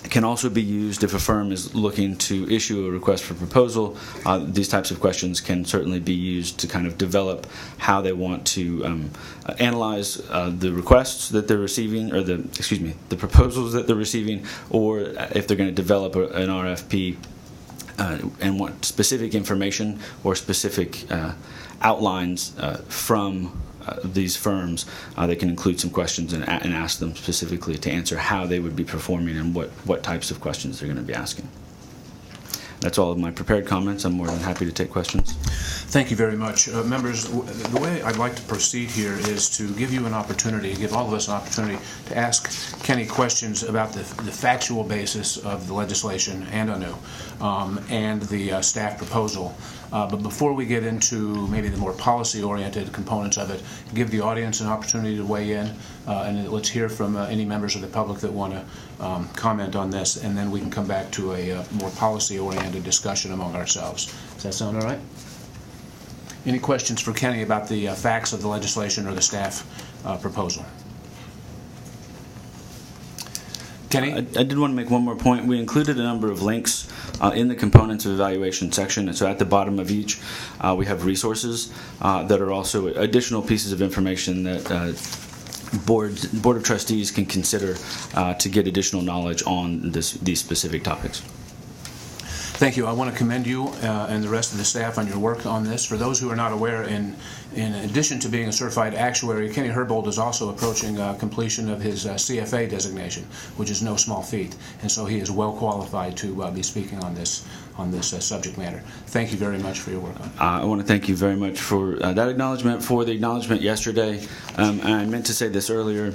can also be used if a firm is looking to issue a request for proposal. These types of questions can certainly be used to kind of develop how they want to analyze the requests that they're receiving, or the proposals that they're receiving, or if they're going to develop an RFP and want specific information or specific outlines from these firms, they can include some questions and ask them specifically to answer how they would be performing and what types of questions they're going to be asking. That's all of my prepared comments. I'm more than happy to take questions. Thank you very much. Members, the way I'd like to proceed here is to give you an opportunity, give all of us an opportunity to ask Kenny questions about the factual basis of the legislation and anew, and the staff proposal. But before we get into maybe the more policy-oriented components of it, give the audience an opportunity to weigh in, and let's hear from any members of the public that want to comment on this, and then we can come back to a more policy-oriented discussion among ourselves. Does that sound all right? Any questions for Kenny about the facts of the legislation or the staff proposal? Kenny? I did want to make one more point. We included a number of links in the components of evaluation section, and so at the bottom of each we have resources that are also additional pieces of information that Board of Trustees can consider to get additional knowledge on these specific topics. Thank you. I want to commend you and the rest of the staff on your work on this. For those who are not aware, in addition to being a certified actuary, Kenny Herbold is also approaching completion of his CFA designation, which is no small feat, and so he is well qualified to be speaking on this subject matter. Thank you very much for your work on it. I want to thank you very much for that acknowledgement, for the acknowledgement yesterday. And I meant to say this earlier,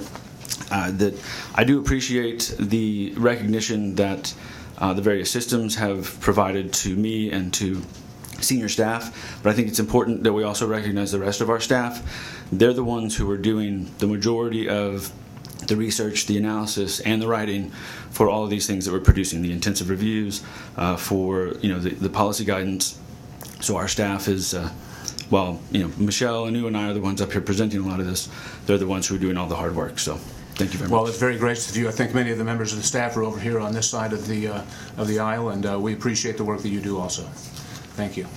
that I do appreciate the recognition that the various systems have provided to me and to senior staff, but I think it's important that we also recognize the rest of our staff. They're the ones who are doing the majority of the research, the analysis, and the writing for all of these things that we're producing, the intensive reviews, for the policy guidance. So our staff is, Michelle, Anu, and I are the ones up here presenting a lot of this. They're the ones who are doing all the hard work. So thank you very much. Well, it's very gracious of you. I think many of the members of the staff are over here on this side of the aisle, and we appreciate the work that you do also. Thank you.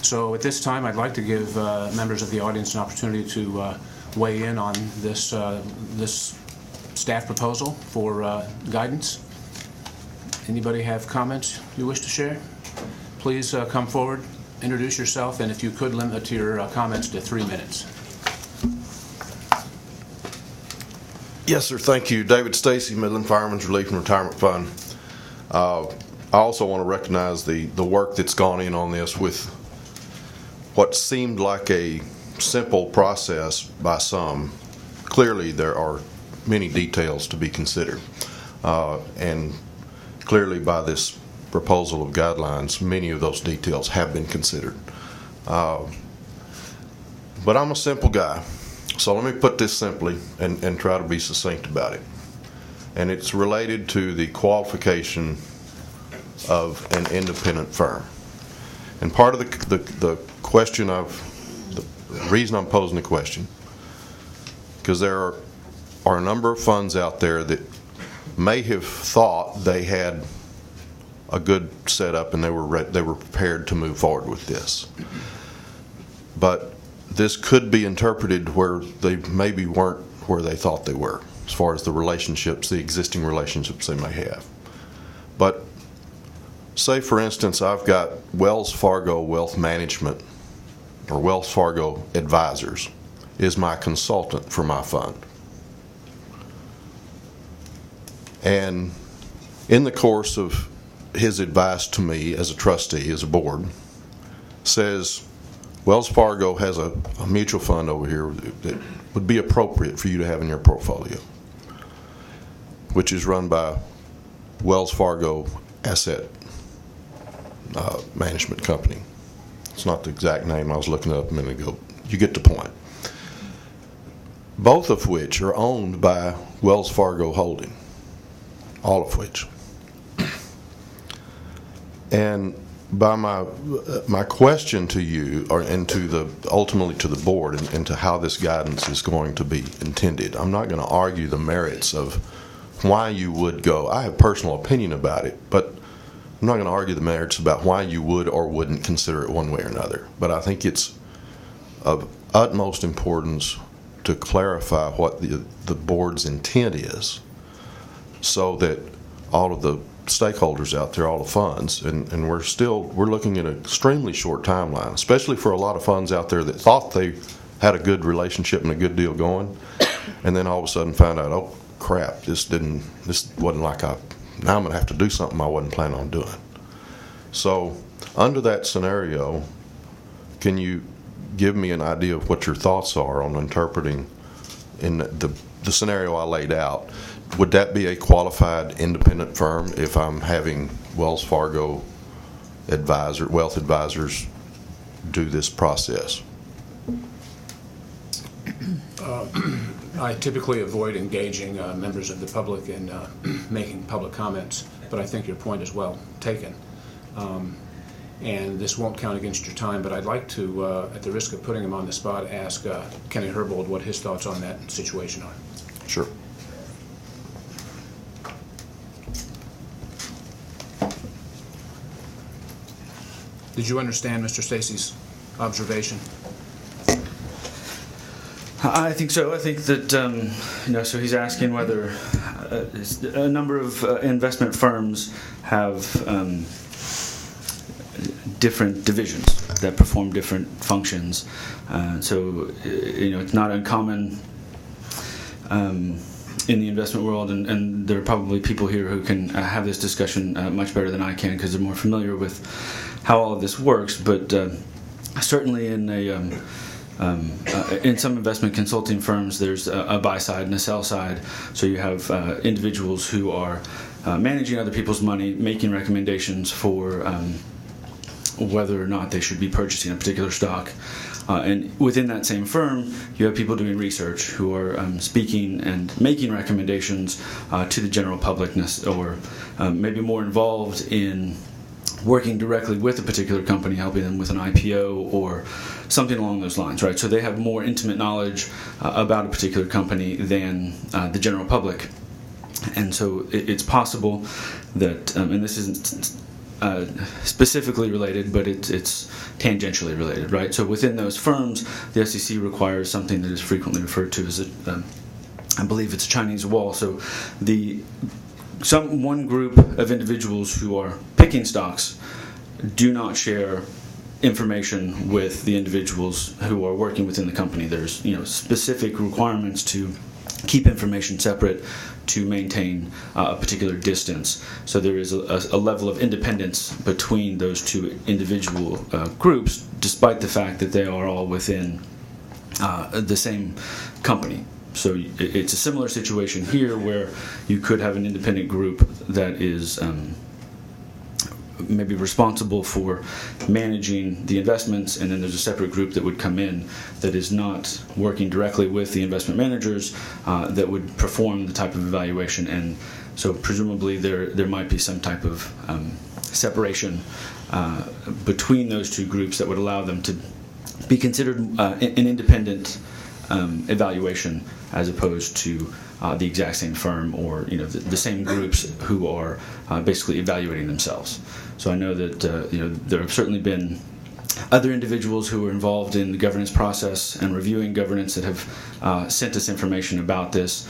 So at this time, I'd like to give members of the audience an opportunity to weigh in on this staff proposal for guidance. Anybody have comments you wish to share? Please come forward, introduce yourself, and if you could limit your comments to 3 minutes. Yes, sir. Thank you. David Stacy, Midland Fireman's Relief and Retirement Fund. I also want to recognize the work that's gone in on this with what seemed like a simple process by some. Clearly, there are many details to be considered. And clearly, by this proposal of guidelines, many of those details have been considered. But I'm a simple guy. So let me put this simply and try to be succinct about it. And it's related to the qualification of an independent firm. And part of the question The reason I'm posing the question, because there are a number of funds out there that may have thought they had a good setup and they were prepared to move forward with this. But this could be interpreted where they maybe weren't where they thought they were, as far as the relationships, the existing relationships they may have. But say, for instance, I've got Wells Fargo Wealth Management or Wells Fargo Advisors is my consultant for my fund. And in the course of his advice to me as a trustee, as a board, says Wells Fargo has a mutual fund over here that would be appropriate for you to have in your portfolio, which is run by Wells Fargo Asset Management Company. It's not the exact name, I was looking it up a minute ago. You get the point. Both of which are owned by Wells Fargo Holding, all of which. And by my question to you, and ultimately to the board, and to how this guidance is going to be intended, I'm not going to argue the merits of why you would go. I have a personal opinion about it, but I'm not going to argue the merits about why you would or wouldn't consider it one way or another. But I think it's of utmost importance to clarify what the board's intent is, so that all of the stakeholders out there, all the funds, and we're looking at an extremely short timeline, especially for a lot of funds out there that thought they had a good relationship and a good deal going, and then all of a sudden found out, oh crap, this wasn't like now I'm going to have to do something I wasn't planning on doing. So under that scenario, can you give me an idea of what your thoughts are on interpreting in the scenario I laid out? Would that be a qualified independent firm if I'm having Wells Fargo wealth advisors do this process? I typically avoid engaging members of the public in making public comments, but I think your point is well taken. And this won't count against your time, but I'd like to, at the risk of putting him on the spot, ask Kenny Herbold what his thoughts on that situation are. Sure. Did you understand Mr. Stacy's observation? I think so. I think that, so he's asking whether a number of investment firms have different divisions that perform different functions. So, it's not uncommon in the investment world, and there are probably people here who can have this discussion much better than I can, because they're more familiar with how all of this works. But certainly in some investment consulting firms, there's a buy side and a sell side. So you have individuals who are managing other people's money, making recommendations for whether or not they should be purchasing a particular stock. And within that same firm, you have people doing research who are speaking and making recommendations to the general public, or maybe more involved in working directly with a particular company, helping them with an IPO or something along those lines, right? So they have more intimate knowledge about a particular company than the general public. And so it's possible that, and this isn't specifically related, but it's tangentially related, right? So within those firms, the SEC requires something that is frequently referred to as I believe it's a Chinese wall. So one group of individuals who are picking stocks do not share information with the individuals who are working within the company. There's specific requirements to keep information separate, to maintain a particular distance. So there is a level of independence between those two individual groups, despite the fact that they are all within the same company. So it's a similar situation here, where you could have an independent group that is maybe responsible for managing the investments, and then there's a separate group that would come in that is not working directly with the investment managers, that would perform the type of evaluation. And so presumably there might be some type of separation between those two groups that would allow them to be considered an independent evaluation as opposed to the exact same firm or the same groups who are basically evaluating themselves. So I know that there have certainly been other individuals who are involved in the governance process and reviewing governance that have sent us information about this.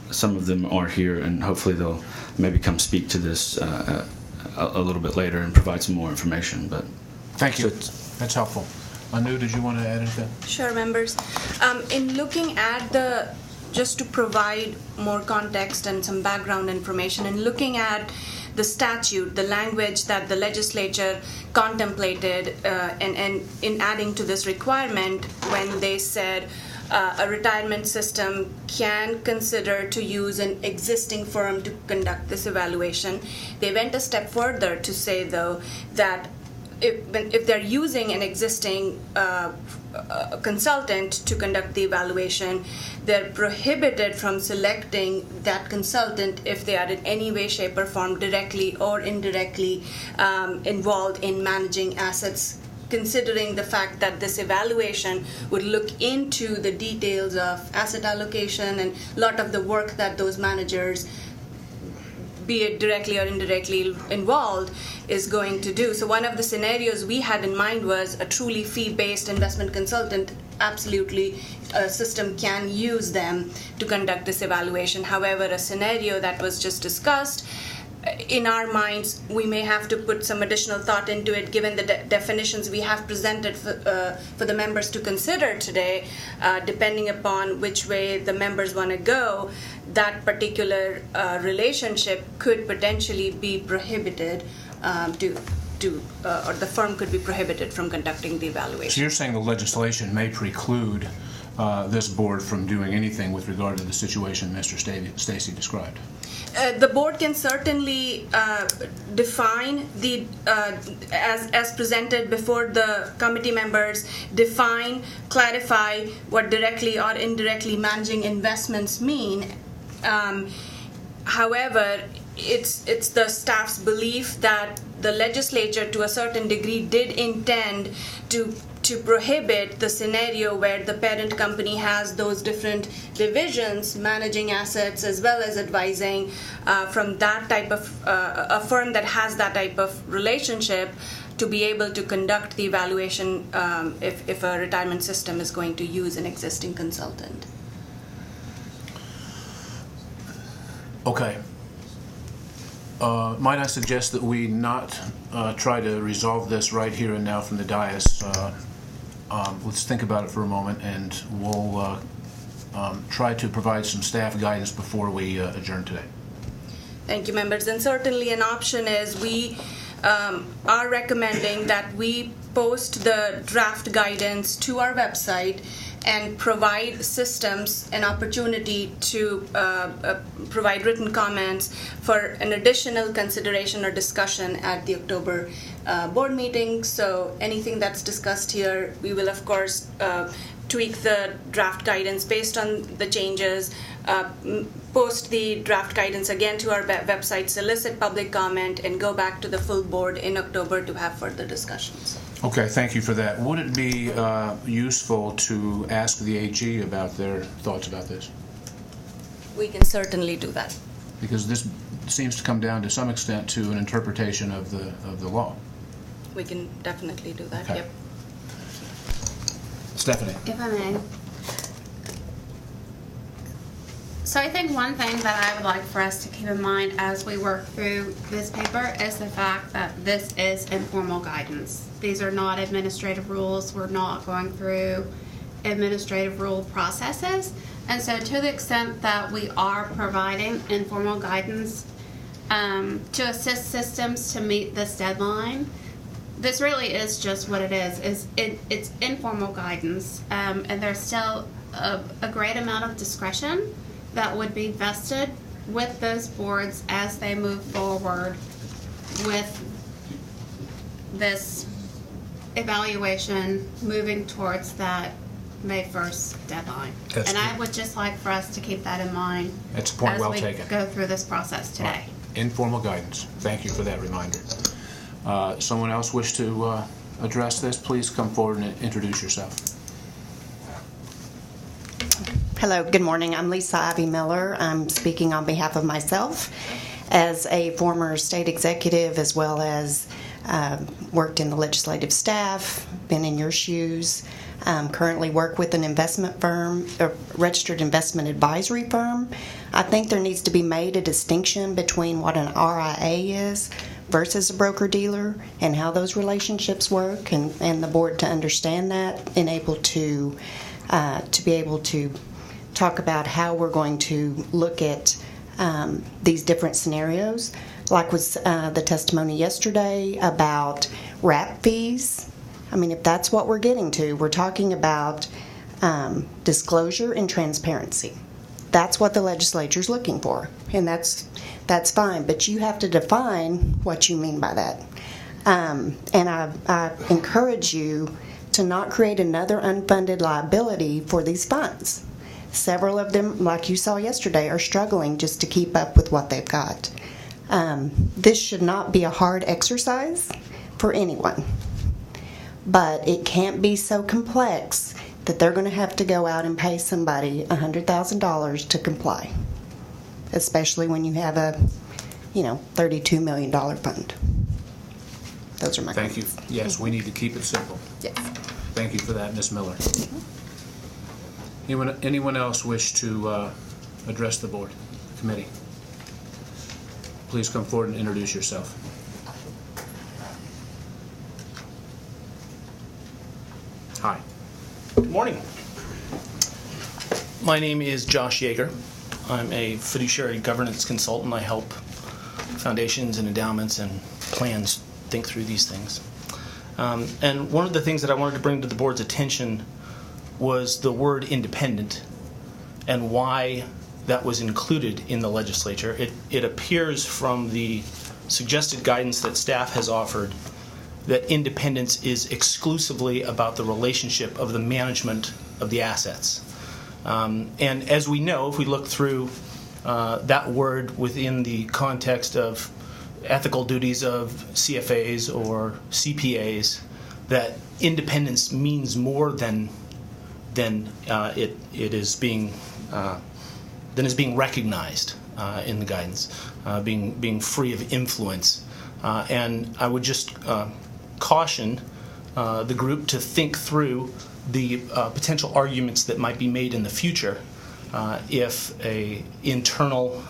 Some of them are here, and hopefully they'll maybe come speak to this a little bit later and provide some more information. But thank you. That's helpful. Anu, did you want to add anything? Sure, members. In looking at just to provide more context and some background information, and looking at the statute, the language that the legislature contemplated and in adding to this requirement when they said a retirement system can consider to use an existing firm to conduct this evaluation, they went a step further to say, though, that if they're using an existing consultant to conduct the evaluation, they're prohibited from selecting that consultant if they are in any way, shape, or form directly or indirectly involved in managing assets, considering the fact that this evaluation would look into the details of asset allocation and a lot of the work that those managers, be it directly or indirectly involved, is going to do. So one of the scenarios we had in mind was a truly fee-based investment consultant. Absolutely, a system can use them to conduct this evaluation. However, a scenario that was just discussed, in our minds, we may have to put some additional thought into it, given the definitions we have presented for the members to consider today. Depending upon which way the members want to go, that particular relationship could potentially be prohibited or the firm could be prohibited from conducting the evaluation. So you're saying the legislation may preclude this board from doing anything with regard to the situation Mr. Stacy described? The board can certainly define the, as presented before the committee members, define, clarify what directly or indirectly managing investments mean. However, it's the staff's belief that the legislature, to a certain degree, did intend to prohibit the scenario where the parent company has those different divisions managing assets as well as advising from that type of a firm that has that type of relationship to be able to conduct the evaluation if a retirement system is going to use an existing consultant. Okay. Might I suggest that we not try to resolve this right here and now from the dais? Let's think about it for a moment, and we'll try to provide some staff guidance before we adjourn today. Thank you, members. And certainly an option is we are recommending that we post the draft guidance to our website and provide systems an opportunity to provide written comments for an additional consideration or discussion at the October board meeting. So anything that's discussed here, we will of course tweak the draft guidance based on the changes, post the draft guidance again to our website, solicit public comment, and go back to the full board in October to have further discussions. Okay, thank you for that. Would it be useful to ask the AG about their thoughts about this? We can certainly do that. Because this seems to come down to some extent to an interpretation of the law. We can definitely do that. Okay. Yep. Stephanie. If I may. So I think one thing that I would like for us to keep in mind as we work through this paper is the fact that this is informal guidance. These are not administrative rules. We're not going through administrative rule processes. And so to the extent that we are providing informal guidance to assist systems to meet this deadline, this really is just what it is. It's informal guidance, and there's still a great amount of discretion that would be vested with those boards as they move forward with this evaluation, moving towards that May 1st deadline. That's and true. I would just like for us to keep that in mind That's a point well taken. as we go through this process today. Right. Informal guidance. Thank you for that reminder. Someone else wish to address this, please come forward and introduce yourself. Hello, good morning. I'm Lisa Ivy Miller. I'm speaking on behalf of myself as a former state executive, as well as worked in the legislative staff, been in your shoes, currently work with an investment firm, a registered investment advisory firm. I think there needs to be made a distinction between what an RIA is versus a broker-dealer and how those relationships work, and the board to understand that and able to be able to talk about how we're going to look at these different scenarios, like was the testimony yesterday about RAP fees. I mean, if that's what we're getting to, we're talking about disclosure and transparency. That's what the legislature's looking for, and that's fine, but you have to define what you mean by that. And I encourage you to not create another unfunded liability for these funds. Several of them, like you saw yesterday, are struggling just to keep up with what they've got. This should not be a hard exercise for anyone, but it can't be so complex that they're going to have to go out and pay somebody $100,000 to comply, especially when you have a, $32 million fund. Those are my Thank you. Yes, we need to keep it simple. Yes. Thank you for that, Ms. Miller. Anyone else wish to address the board, committee? Please come forward and introduce yourself. Hi. Good morning. My name is Josh Yeager. I'm a fiduciary governance consultant. I help foundations and endowments and plans think through these things. And one of the things that I wanted to bring to the board's attention was the word independent and why that was included in the legislature. It appears from the suggested guidance that staff has offered that independence is exclusively about the relationship of the management of the assets. And as we know, if we look through that word within the context of ethical duties of CFAs or CPAs, that independence means more than it is being recognized in the guidance, being free of influence. And I would just caution the group to think through the potential arguments that might be made in the future if a internal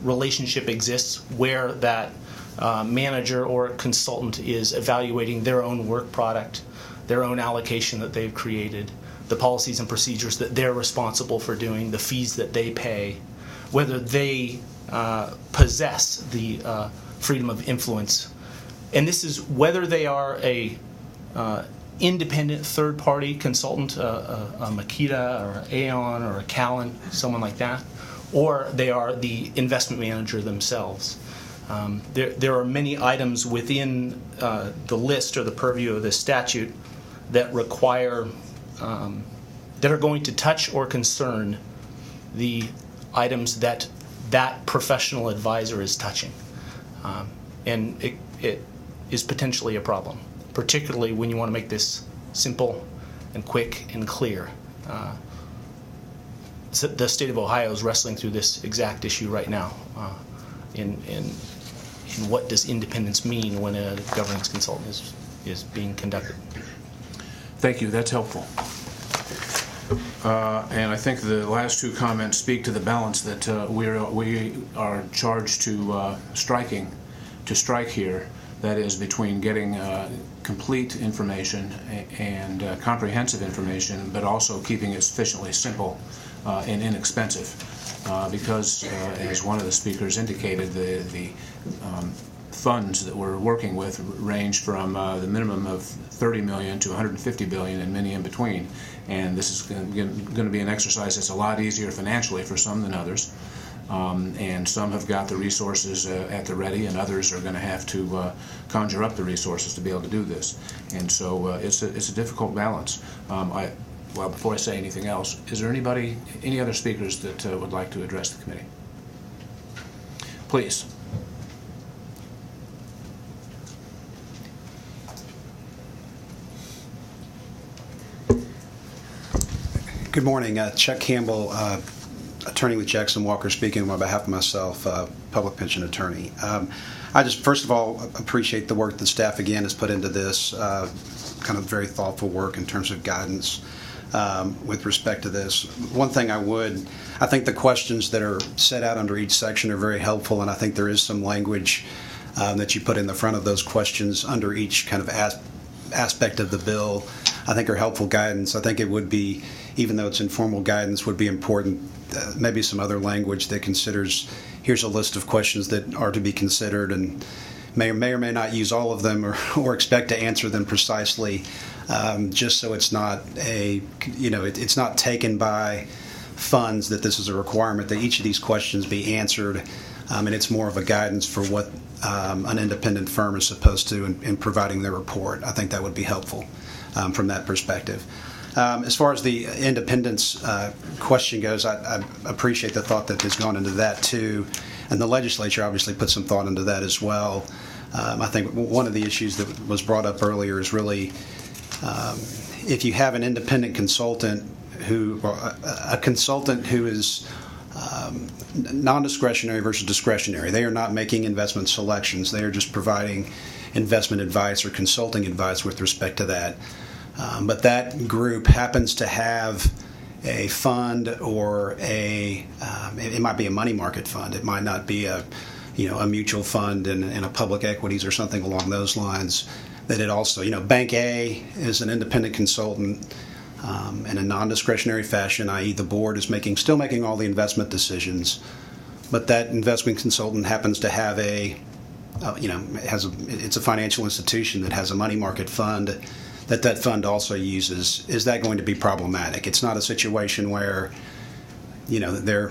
relationship exists where that manager or consultant is evaluating their own work product, their own allocation that they've created, the policies and procedures that they're responsible for doing, the fees that they pay, whether they possess the freedom of influence. And this is whether they are a independent third-party consultant, a Makita or an Aon or a Callan, someone like that, or they are the investment manager themselves. There are many items within the list or the purview of this statute that require that are going to touch or concern the items that professional advisor is touching. And it is potentially a problem, particularly when you want to make this simple and quick and clear. The state of Ohio is wrestling through this exact issue right now in what does independence mean when a governance consultant is being conducted. Thank you. That's helpful. And I think the last two comments speak to the balance that we are charged to strike here. That is between getting complete information and comprehensive information, but also keeping it sufficiently simple and inexpensive. Because, as one of the speakers indicated, the funds that we're working with range from the minimum of $30 million to $150 billion and many in between. And this is going to be an exercise that's a lot easier financially for some than others. And some have got the resources at the ready, and others are going to have to conjure up the resources to be able to do this. And so it's a difficult balance. Well, before I say anything else, is there any other speakers that would like to address the committee? Please. Good morning. Chuck Campbell, attorney with Jackson Walker, speaking on behalf of myself, public pension attorney. I just, first of all, appreciate the work the staff, again, has put into this, kind of very thoughtful work in terms of guidance with respect to this. One thing I think the questions that are set out under each section are very helpful, and I think there is some language that you put in the front of those questions under each kind of aspect of the bill, I think are helpful guidance. I think it would be, even though it's informal guidance, would be important, maybe some other language that considers, here's a list of questions that are to be considered, and may or may not use all of them or expect to answer them precisely, just so it's not it's not taken by funds that this is a requirement that each of these questions be answered, and it's more of a guidance for what an independent firm is supposed to in providing their report. I think that would be helpful from that perspective. As far as the independence question goes, I appreciate the thought that has gone into that too, and the legislature obviously put some thought into that as well. I think one of the issues that was brought up earlier is really if you have an independent consultant a consultant who is non-discretionary versus discretionary. They are not making investment selections. They are just providing investment advice or consulting advice with respect to that. But that group happens to have a fund or it might be a money market fund. It might not be a mutual fund and a public equities or something along those lines. That it also, Bank A is an independent consultant in a non-discretionary fashion, i.e. the board is still making all the investment decisions, but that investment consultant happens to have it's a financial institution that has a money market fund that fund also uses. Is that going to be problematic? It's not a situation where they're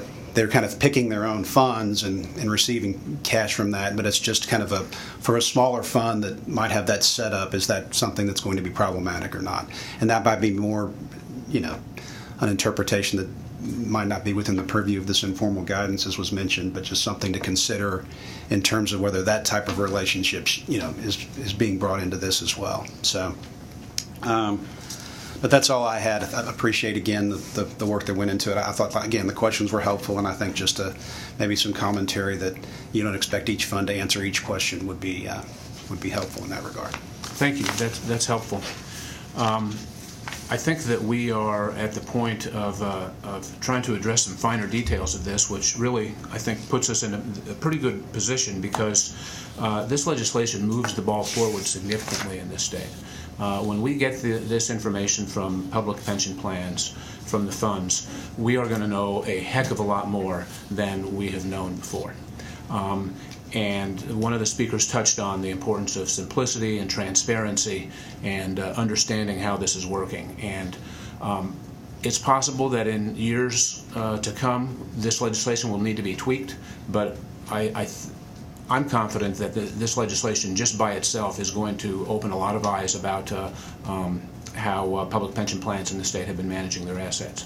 kind of picking their own funds and receiving cash from that, but it's just kind of for a smaller fund that might have that set up, is that something that's going to be problematic or not? And that might be more, an interpretation that might not be within the purview of this informal guidance, as was mentioned, but just something to consider in terms of whether that type of relationship, is being brought into this as well. So, but that's all I had. I appreciate, again, the work that went into it. I thought, again, the questions were helpful, and I think just maybe some commentary that you don't expect each fund to answer each question would be helpful in that regard. Thank you. That's helpful. I think that we are at the point of trying to address some finer details of this, which really, I think, puts us in a pretty good position, because this legislation moves the ball forward significantly in this state. When we get this information from public pension plans, from the funds, we are going to know a heck of a lot more than we have known before. And one of the speakers touched on the importance of simplicity and transparency and understanding how this is working. And it's possible that in years to come, this legislation will need to be tweaked, but I'm confident that this legislation just by itself is going to open a lot of eyes about how public pension plans in the state have been managing their assets.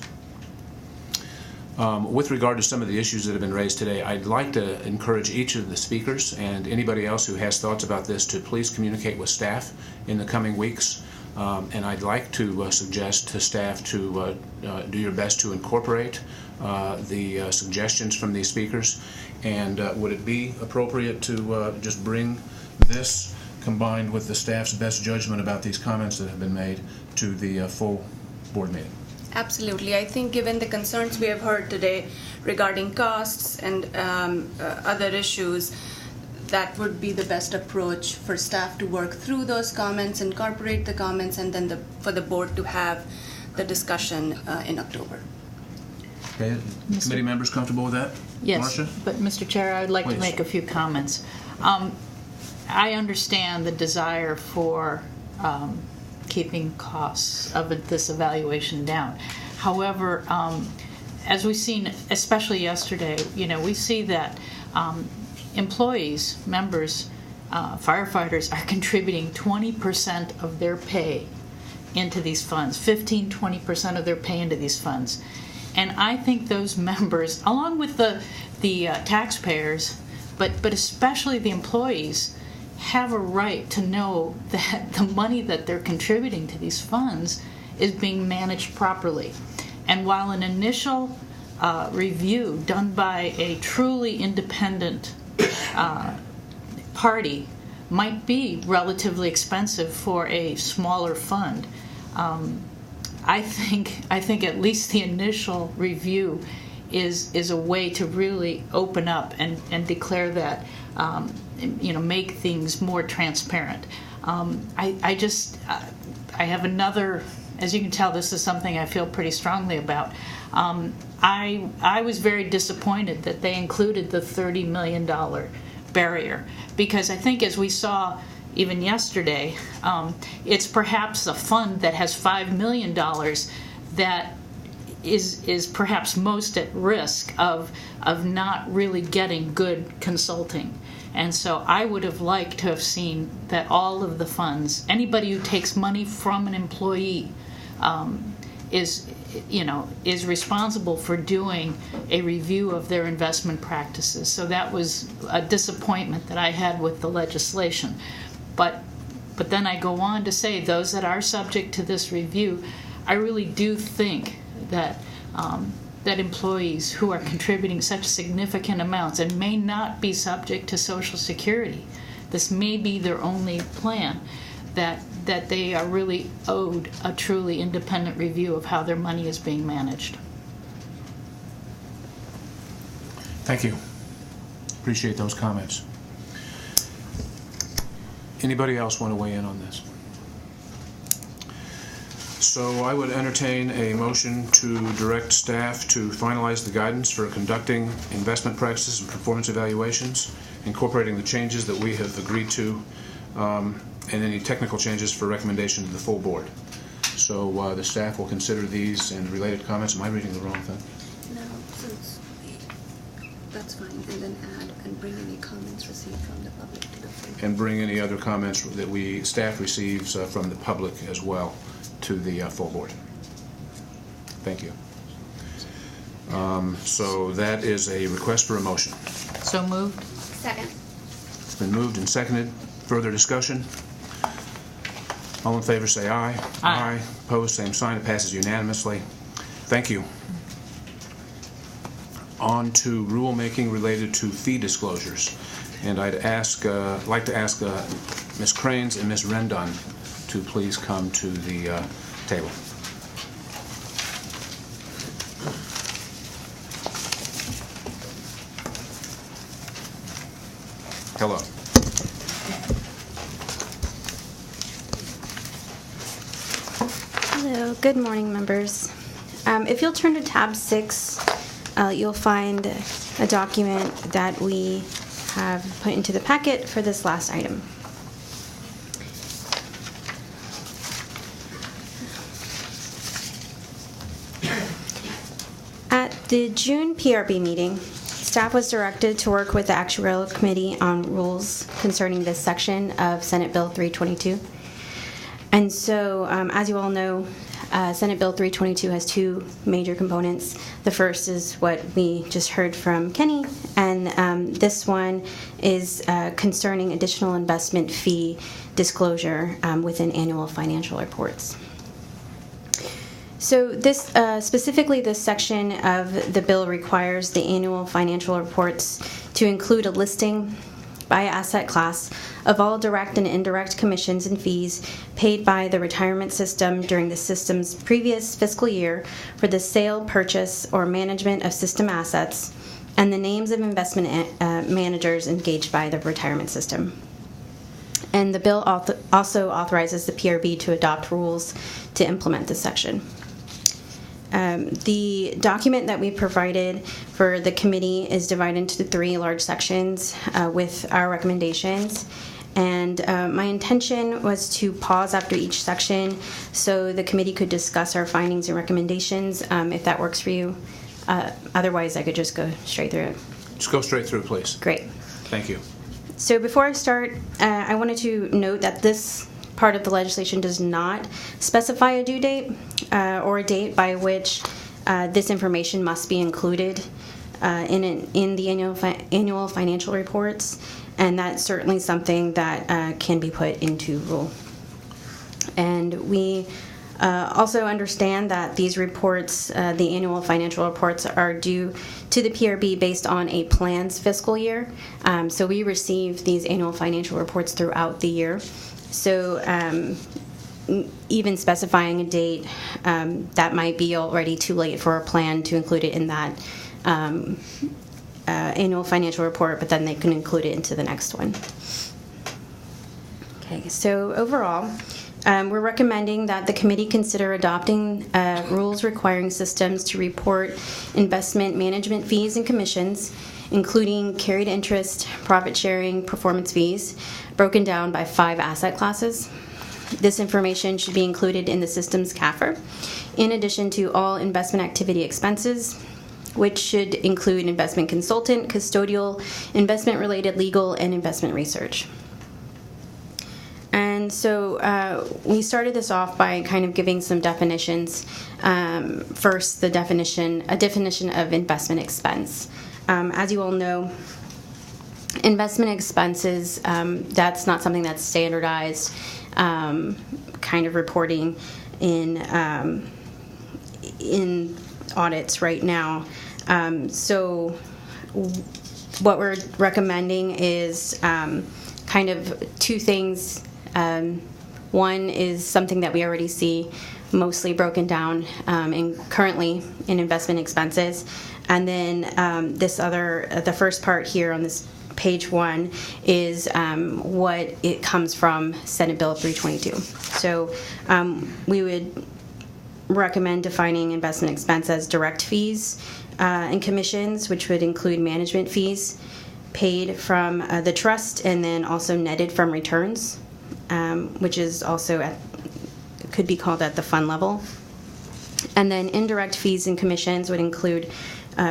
With regard to some of the issues that have been raised today, I'd like to encourage each of the speakers and anybody else who has thoughts about this to please communicate with staff in the coming weeks. And I'd like to suggest to staff to do your best to incorporate the suggestions from these speakers. And would it be appropriate to just bring this combined with the staff's best judgment about these comments that have been made to the full board meeting? Absolutely. I think given the concerns we have heard today regarding costs and other issues, that would be the best approach for staff to work through those comments, incorporate the comments, and then for the board to have the in October. Okay. Committee members comfortable with that? Yes, Marcia? but Mr. Chair, I would like to make a few comments. I understand the desire for keeping costs of this evaluation down. However, as we've seen, especially yesterday, we see that employees, members, firefighters are contributing 20% of their pay into these funds, 15-20% of their pay into these funds. And I think those members, along with the taxpayers, but especially the employees, have a right to know that the money that they're contributing to these funds is being managed properly. And while an initial review done by a truly independent party might be relatively expensive for a smaller fund, I think at least the initial review is a way to really open up and declare that, make things more transparent. I have another, as you can tell, this is something I feel pretty strongly about. I was very disappointed that they included the $30 million barrier, because I think, as we saw even yesterday, it's perhaps a fund that has $5 million that is perhaps most at risk of not really getting good consulting. And so I would have liked to have seen that all of the funds, anybody who takes money from an employee, is responsible for doing a review of their investment practices. So that was a disappointment that I had with the legislation. But then I go on to say, those that are subject to this review, I really do think that that employees who are contributing such significant amounts and may not be subject to Social Security, this may be their only plan, that they are really owed a truly independent review of how their money is being managed. Thank you. Appreciate those comments. Anybody else want to weigh in on this? So I would entertain a motion to direct staff to finalize the guidance for conducting investment practices and performance evaluations, incorporating the changes that we have agreed to, and any technical changes for recommendation to the full board. So the staff will consider these and related comments. Am I reading the wrong thing? No, since that's fine. And then add and bring any comments received from the public to the full. And bring any other comments that staff receives from the public as well to the full board. Thank you. So that is a request for a motion. So moved. Second. It's been moved and seconded. Further discussion? All in favor say aye. Aye. Opposed, same sign. It passes unanimously. Thank you. On to rulemaking related to fee disclosures. And I'd like to ask Ms. Cranes and Ms. Rendon to please come to the table. Hello. Hello, good morning, members. If you'll turn to tab 6, you'll find a document that we have put into the packet for this last item. At the June PRB meeting, staff was directed to work with the Actuarial Committee on rules concerning this section of Senate Bill 322. And so, as you all know, Senate Bill 322 has two major components. The first is what we just heard from Kenny, and this one is concerning additional investment fee disclosure within annual financial reports. So this, specifically this section of the bill requires the annual financial reports to include a listing by asset class of all direct and indirect commissions and fees paid by the retirement system during the system's previous fiscal year for the sale, purchase, or management of system assets, and the names of investment managers engaged by the retirement system. And the bill also authorizes the PRB to adopt rules to implement this section. The document that we provided for the committee is divided into 3 large sections with our recommendations. And my intention was to pause after each section so the committee could discuss our findings and recommendations, if that works for you. Otherwise, I could just go straight through it. Just go straight through, please. Great. Thank you. So before I start, I wanted to note that this part of the legislation does not specify a due date or a date by which this information must be included in the annual financial reports, and that's certainly something that can be put into rule. And we Also understand that these reports, the annual financial reports, are due to the PRB based on a plan's fiscal year. So we receive these annual financial reports throughout the year. So even specifying a date, that might be already too late for a plan to include it in that annual financial report, but then they can include it into the next one. Okay, so overall, we're recommending that the committee consider adopting rules requiring systems to report investment management fees and commissions, including carried interest, profit sharing, performance fees, broken down by 5 asset classes. This information should be included in the system's CAFR, in addition to all investment activity expenses, which should include investment consultant, custodial, investment-related legal, and investment research. And so we started this off by kind of giving some definitions. First, a definition of investment expense. As you all know, investment expenses, that's not something that's standardized kind of reporting in audits right now. So what we're recommending is kind of 2 things. One is something that we already see mostly broken down currently in investment expenses. And then the first part here on this page 1 is what it comes from Senate Bill 322. So we would recommend defining investment expense as direct fees and commissions, which would include management fees paid from the trust and then also netted from returns, which is also could be called at the fund level. And then indirect fees and commissions would include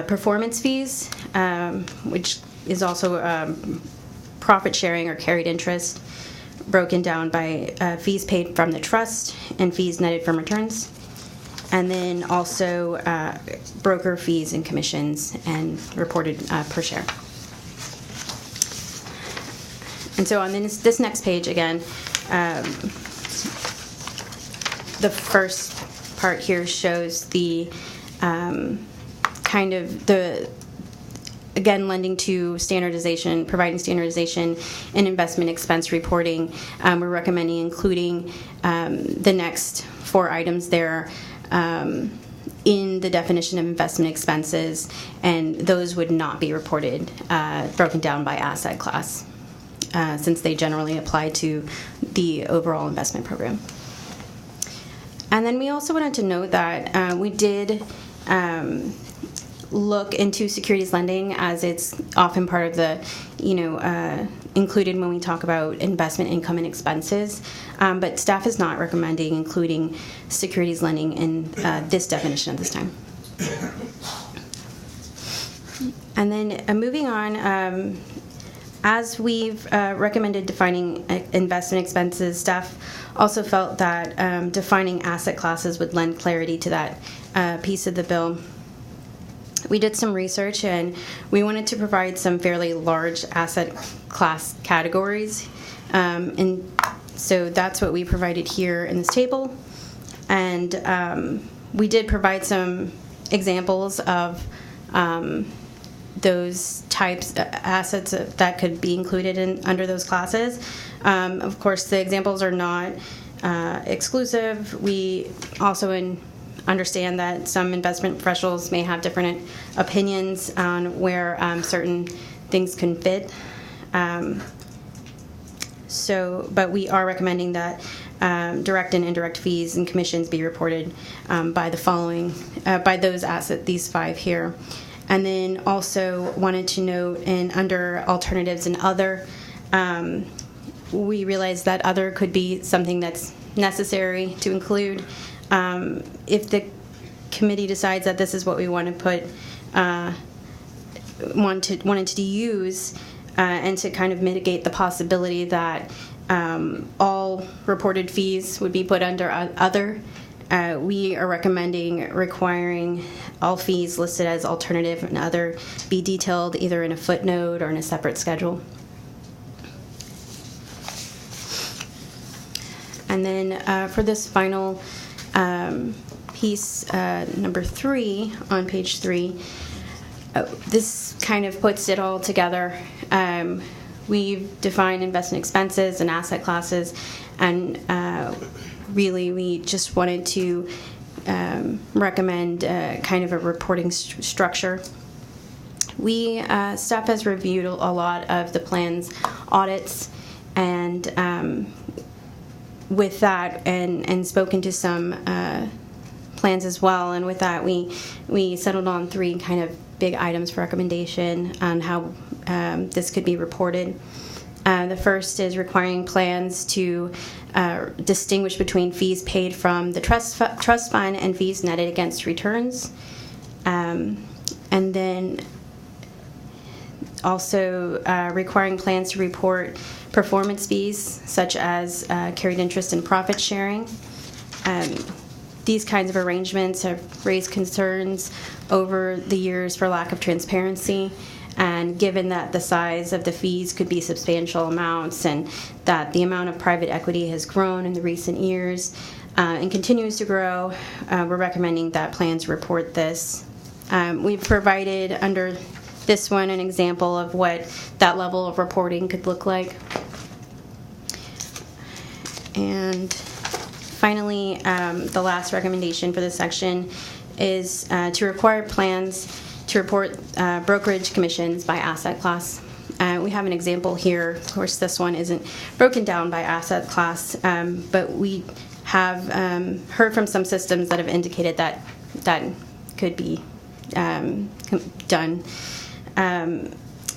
performance fees, which is also profit sharing or carried interest, broken down by fees paid from the trust and fees netted from returns. And then also broker fees and commissions and reported per share. And so on this next page, again, the first part here shows the kind of again, lending to standardization, providing standardization in investment expense reporting. We're recommending including the next 4 items there in the definition of investment expenses, and those would not be reported broken down by asset class, since they generally apply to the overall investment program. And then we also wanted to note that we did look into securities lending, as it's often part of the, included when we talk about investment income and expenses. But staff is not recommending including securities lending in this definition at this time. And then moving on, as we've recommended defining investment expenses, staff also felt that defining asset classes would lend clarity to that piece of the bill. We did some research and we wanted to provide some fairly large asset class categories. And so that's what we provided here in this table. And we did provide some examples of those types of assets that could be included under those classes. Of course, the examples are not exclusive. We also understand that some investment professionals may have different opinions on where certain things can fit. But we are recommending that direct and indirect fees and commissions be reported by the following, by those assets, these 5 here. And then also wanted to note, under alternatives and other, we realized that other could be something that's necessary to include. If the committee decides that this is what we want to put, wanted to use, and to kind of mitigate the possibility that all reported fees would be put under other, we are recommending requiring all fees listed as alternative and other be detailed either in a footnote or in a separate schedule. And then for this final Piece number 3 on page 3, this kind of puts it all together. We've defined investment expenses and asset classes, and really we just wanted to recommend kind of a reporting structure. Staff has reviewed a lot of the plan's audits, and with that, and spoken to some plans as well, and with that we settled on 3 kind of big items for recommendation on how this could be reported. The first is requiring plans to distinguish between fees paid from the trust fund and fees netted against returns. And then also requiring plans to report performance fees, such as carried interest and profit sharing. These kinds of arrangements have raised concerns over the years for lack of transparency, and given that the size of the fees could be substantial amounts, and that the amount of private equity has grown in the recent years and continues to grow, we're recommending that plans report this. We've provided under this one an example of what that level of reporting could look like. And finally, the last recommendation for this section is to require plans to report brokerage commissions by asset class. We have an example here. Of course, this one isn't broken down by asset class, but we have heard from some systems that have indicated that that could be done.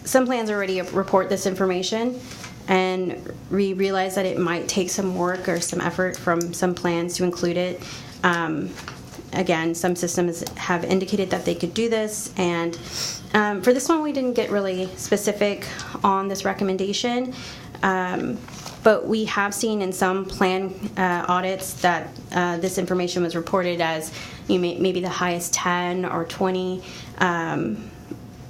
Some plans already report this information, and we realize that it might take some work or some effort from some plans to include it. Again, some systems have indicated that they could do this, and for this one we didn't get really specific on this recommendation, but we have seen in some plan audits that this information was reported as maybe the highest 10 or 20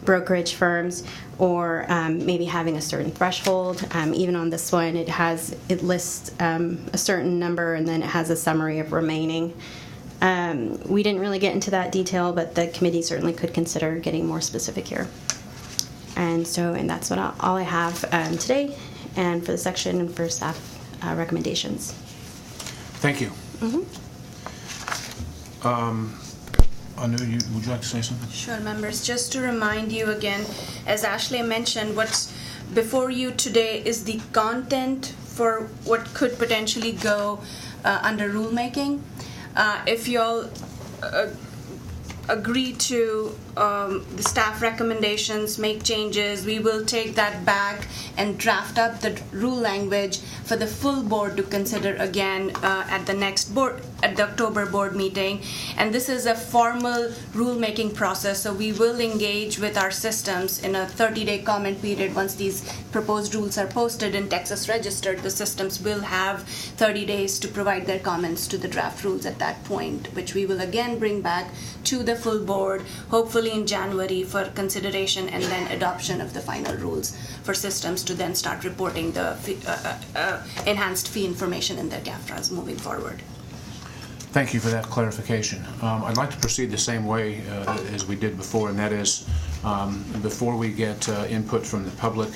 brokerage firms, or maybe having a certain threshold. Even on this one, it lists a certain number, and then it has a summary of remaining. We didn't really get into that detail, but the committee certainly could consider getting more specific here. And that's all I have today, and for the section and for staff recommendations. Thank you. Anu, would you like to say something? Sure, members. Just to remind you again, as Ashley mentioned, what's before you today is the content for what could potentially go under rulemaking. If you all agree to the staff recommendations, make changes, we will take that back and draft up the rule language for the full board to consider again at the October board meeting. And this is a formal rulemaking process, so we will engage with our systems in a 30-day comment period. Once these proposed rules are posted in Texas Register, the systems will have 30 days to provide their comments to the draft rules at that point, which we will again bring back to the full board, hopefully in January, for consideration and then adoption of the final rules for systems to then start reporting the enhanced fee information in their GAFTRAs moving forward. Thank you for that clarification. I'd like to proceed the same way as we did before, and that is before we get input from the public,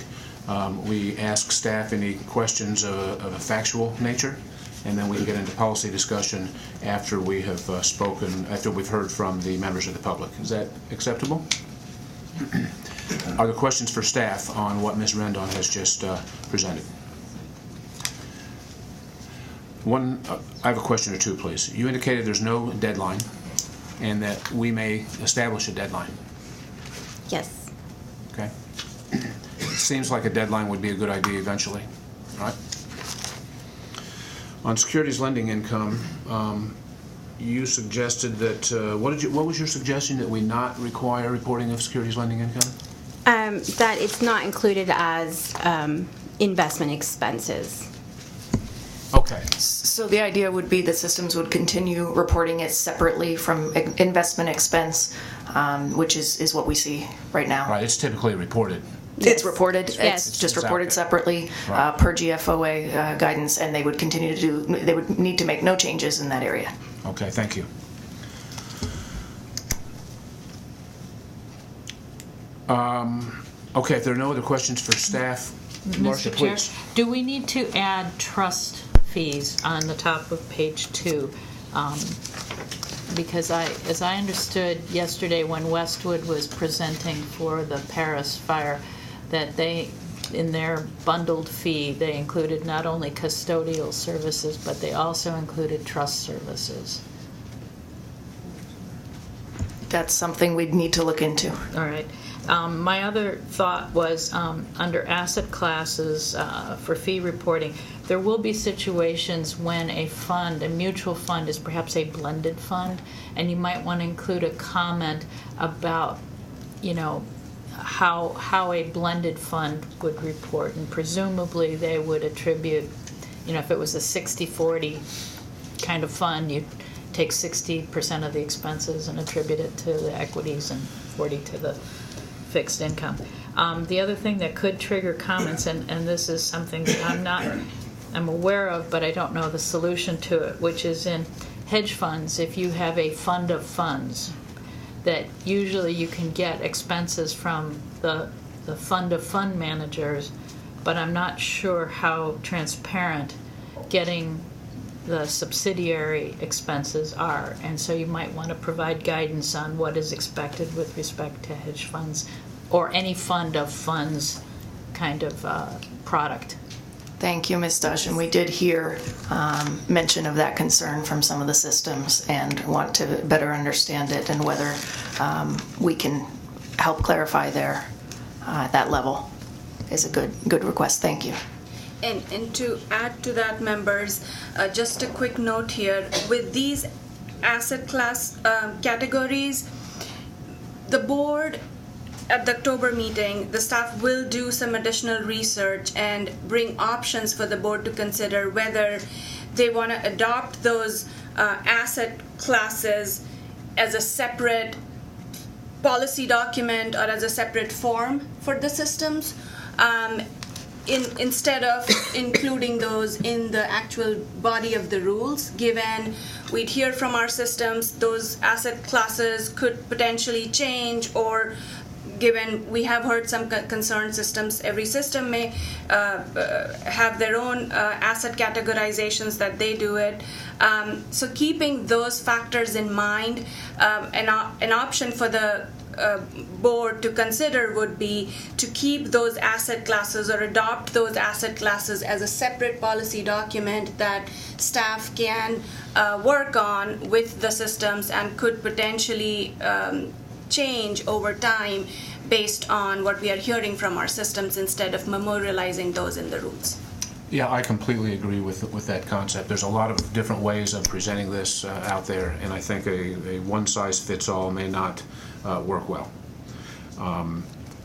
we ask staff any questions of a factual nature, and then we can get into policy discussion after we have after we've heard from the members of the public. Is that acceptable? Are there questions for staff on what Ms. Rendon has just presented? I have a question or two, please. You indicated there's no deadline and that we may establish a deadline. Yes. Okay. It seems like a deadline would be a good idea eventually. All right. On securities lending income, you suggested that, what was your suggestion, that we not require reporting of securities lending income? That it's not included as investment expenses. Okay. So the idea would be that systems would continue reporting it separately from investment expense, which is what we see right now. Right, it's typically reported. Yes. It's reported. Yes. It's just reported separately Right. per GFOA guidance, and they would continue to they would need to make no changes in that area. Okay, thank you. Okay, if there are no other questions for staff, Marcia, Mr. Chair, please. do we need to add trust fees on the top of page 2? Because as I understood yesterday when Westwood was presenting for the Paris fire, that they, in their bundled fee, they included not only custodial services, but they also included trust services. That's something we'd need to look into. All right. My other thought was under asset classes for fee reporting, there will be situations when a fund, a mutual fund, is perhaps a blended fund, and you might want to include a comment about, you know, how a blended fund would report, and presumably they would attribute, you know, if it was a 60-40 kind of fund, you'd take 60% of the expenses and attribute it to the equities and 40 to the fixed income. The other thing that could trigger comments, and this is something that I'm aware of, but I don't know the solution to it, which is in hedge funds, if you have a fund of funds, that usually you can get expenses from the fund of fund managers, but I'm not sure how transparent getting the subsidiary expenses are, and so you might want to provide guidance on what is expected with respect to hedge funds or any fund of funds kind of product. Thank you, Ms. Dush, and we did hear mention of that concern from some of the systems and want to better understand it and whether we can help clarify there at that level is a good request. Thank you. And to add to that, members, just a quick note here. With these asset class categories, the board, at the October meeting, the staff will do some additional research and bring options for the board to consider whether they want to adopt those asset classes as a separate policy document or as a separate form for the systems. Instead of including those in the actual body of the rules, given we'd hear from our systems those asset classes could potentially change, or given we have heard some concerned systems, every system may have their own asset categorizations that they do it. So keeping those factors in mind, an option for the board to consider would be to keep those asset classes or adopt those asset classes as a separate policy document that staff can work on with the systems and could potentially change over time based on what we are hearing from our systems instead of memorializing those in the rules. Yeah, I completely agree with that concept. There's a lot of different ways of presenting this out there, and I think a one-size-fits-all may not work well.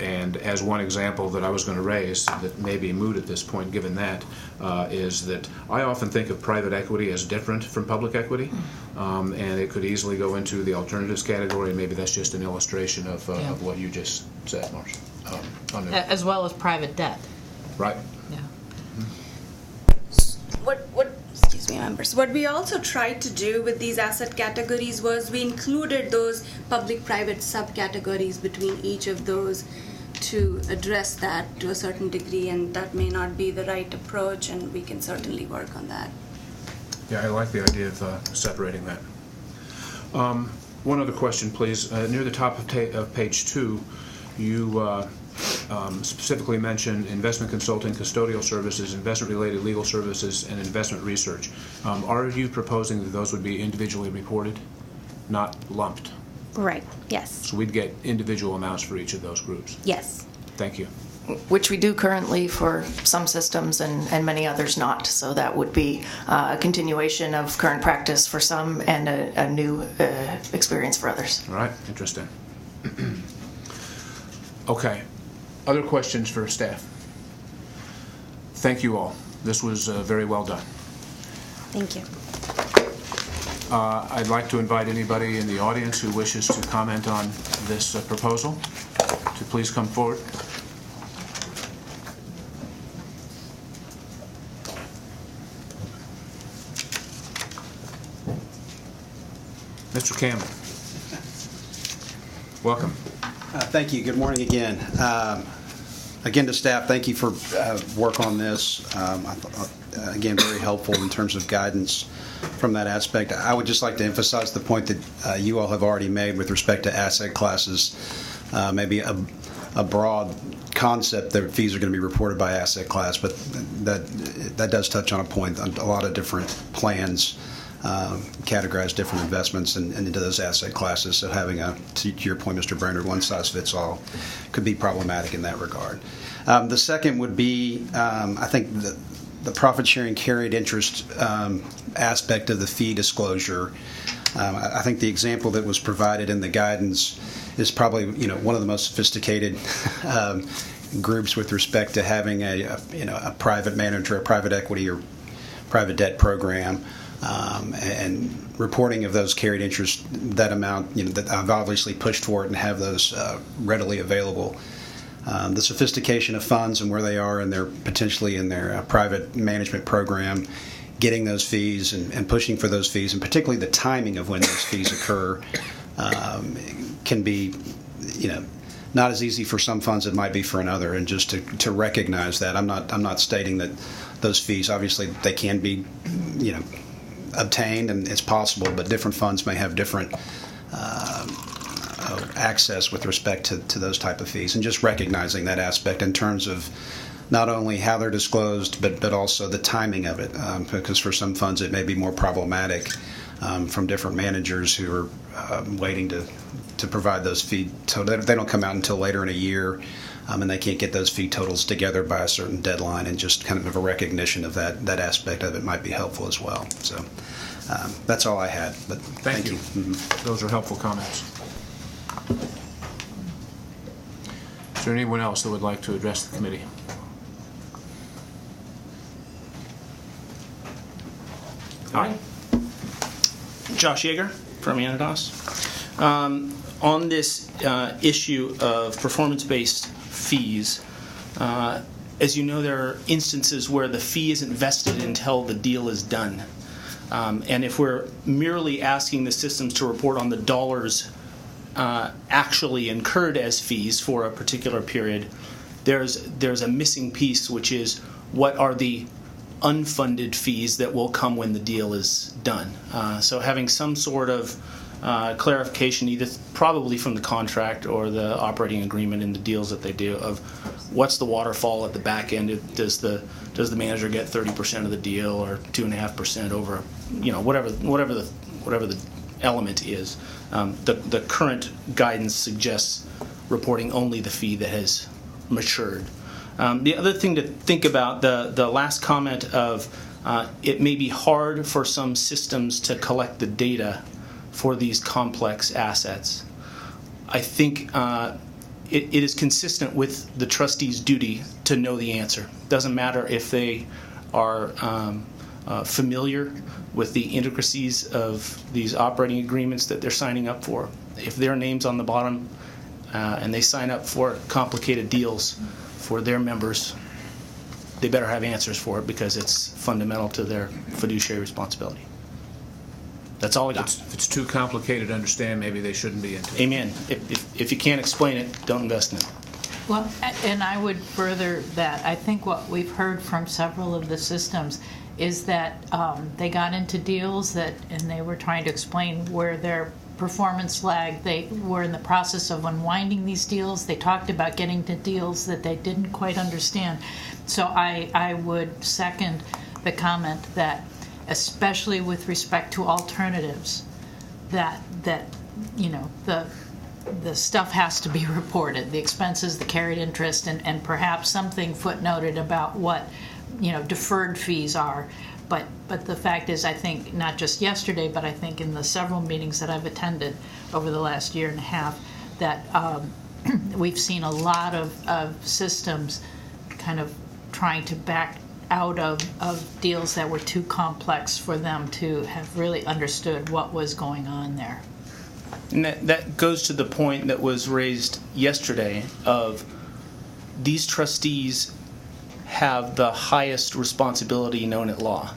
And as one example that I was going to raise that may be moot at this point, given that, is that I often think of private equity as different from public equity, and it could easily go into the alternatives category. Maybe that's just an illustration of what you just said, Marcia. As well as private debt. Right. Yeah. Excuse me, members. What we also tried to do with these asset categories was we included those public-private subcategories between each of those to address that to a certain degree, and that may not be the right approach, and we can certainly work on that. Yeah, I like the idea of separating that. One other question, please. Near the top of page 2, you specifically mention investment consulting, custodial services, investment-related legal services, and investment research. Are you proposing that those would be individually reported, not lumped? Right, yes. So we'd get individual amounts for each of those groups? Yes. Thank you. Which we do currently for some systems and many others not. So that would be a continuation of current practice for some and a new experience for others. All right, interesting. Okay. Other questions for staff? Thank you all. This was very well done. Thank you. I'd like to invite anybody in the audience who wishes to comment on this proposal to please come forward. Mr. Campbell. Welcome. Thank you. Good morning again. Again, to staff, thank you for work on this. Again, very helpful in terms of guidance from that aspect. I would just like to emphasize the point that you all have already made with respect to asset classes. Maybe a broad concept that fees are going to be reported by asset class, but that does touch on a point. A lot of different plans categorize different investments into those asset classes. So having to your point, Mr. Brainerd, one size fits all could be problematic in that regard. The second would be, I think, the profit sharing carried interest aspect of the fee disclosure. I think the example that was provided in the guidance is probably one of the most sophisticated groups with respect to having a private manager, a private equity or private debt program, and reporting of those carried interest, that amount that I've obviously pushed for it and have those readily available. The sophistication of funds and where they are and they're potentially in their private management program, getting those fees and pushing for those fees, and particularly the timing of when those fees occur, can be, not as easy for some funds as it might be for another. And just to recognize that, I'm not stating that those fees, obviously, they can be, obtained and it's possible, but different funds may have different access with respect to those type of fees, and just recognizing that aspect in terms of not only how they're disclosed, but also the timing of it, because for some funds it may be more problematic from different managers who are waiting to provide those fee totals. They don't come out until later in a year, and they can't get those fee totals together by a certain deadline, and just kind of a recognition of that aspect of it might be helpful as well. So that's all I had, but thank you. Mm-hmm. Those are helpful comments. Is there anyone else that would like to address the committee? Hi. Josh Yeager from Anados. On this issue of performance-based fees, as you know, there are instances where the fee isn't vested until the deal is done. And if we're merely asking the systems to report on the dollars actually incurred as fees for a particular period, there's a missing piece, which is what are the unfunded fees that will come when the deal is done. So having some sort of clarification, either probably from the contract or the operating agreement in the deals that they do, of what's the waterfall at the back end. Does the manager get 30% of the deal or 2.5% over, whatever the element is. The current guidance suggests reporting only the fee that has matured. The other thing to think about, the last comment of it may be hard for some systems to collect the data for these complex assets. I think it is consistent with the trustee's duty to know the answer. Doesn't matter if they are familiar with the intricacies of these operating agreements that they're signing up for. If their name's on the bottom and they sign up for complicated deals for their members, they better have answers for it, because it's fundamental to their fiduciary responsibility. That's all I got. If it's too complicated to understand, maybe they shouldn't be into it. Amen. If you can't explain it, don't invest in it. Well, and I would further that. I think what we've heard from several of the systems is that they got into deals and they were trying to explain where their performance lagged. They were in the process of unwinding these deals. They talked about getting to deals that they didn't quite understand. So I would second the comment that, especially with respect to alternatives, that the stuff has to be reported, the expenses, the carried interest, and perhaps something footnoted about what deferred fees are. But the fact is, I think, not just yesterday, but I think in the several meetings that I've attended over the last year and a half, that we've seen a lot of systems kind of trying to back out of deals that were too complex for them to have really understood what was going on there. And that goes to the point that was raised yesterday of these trustees have the highest responsibility known at law.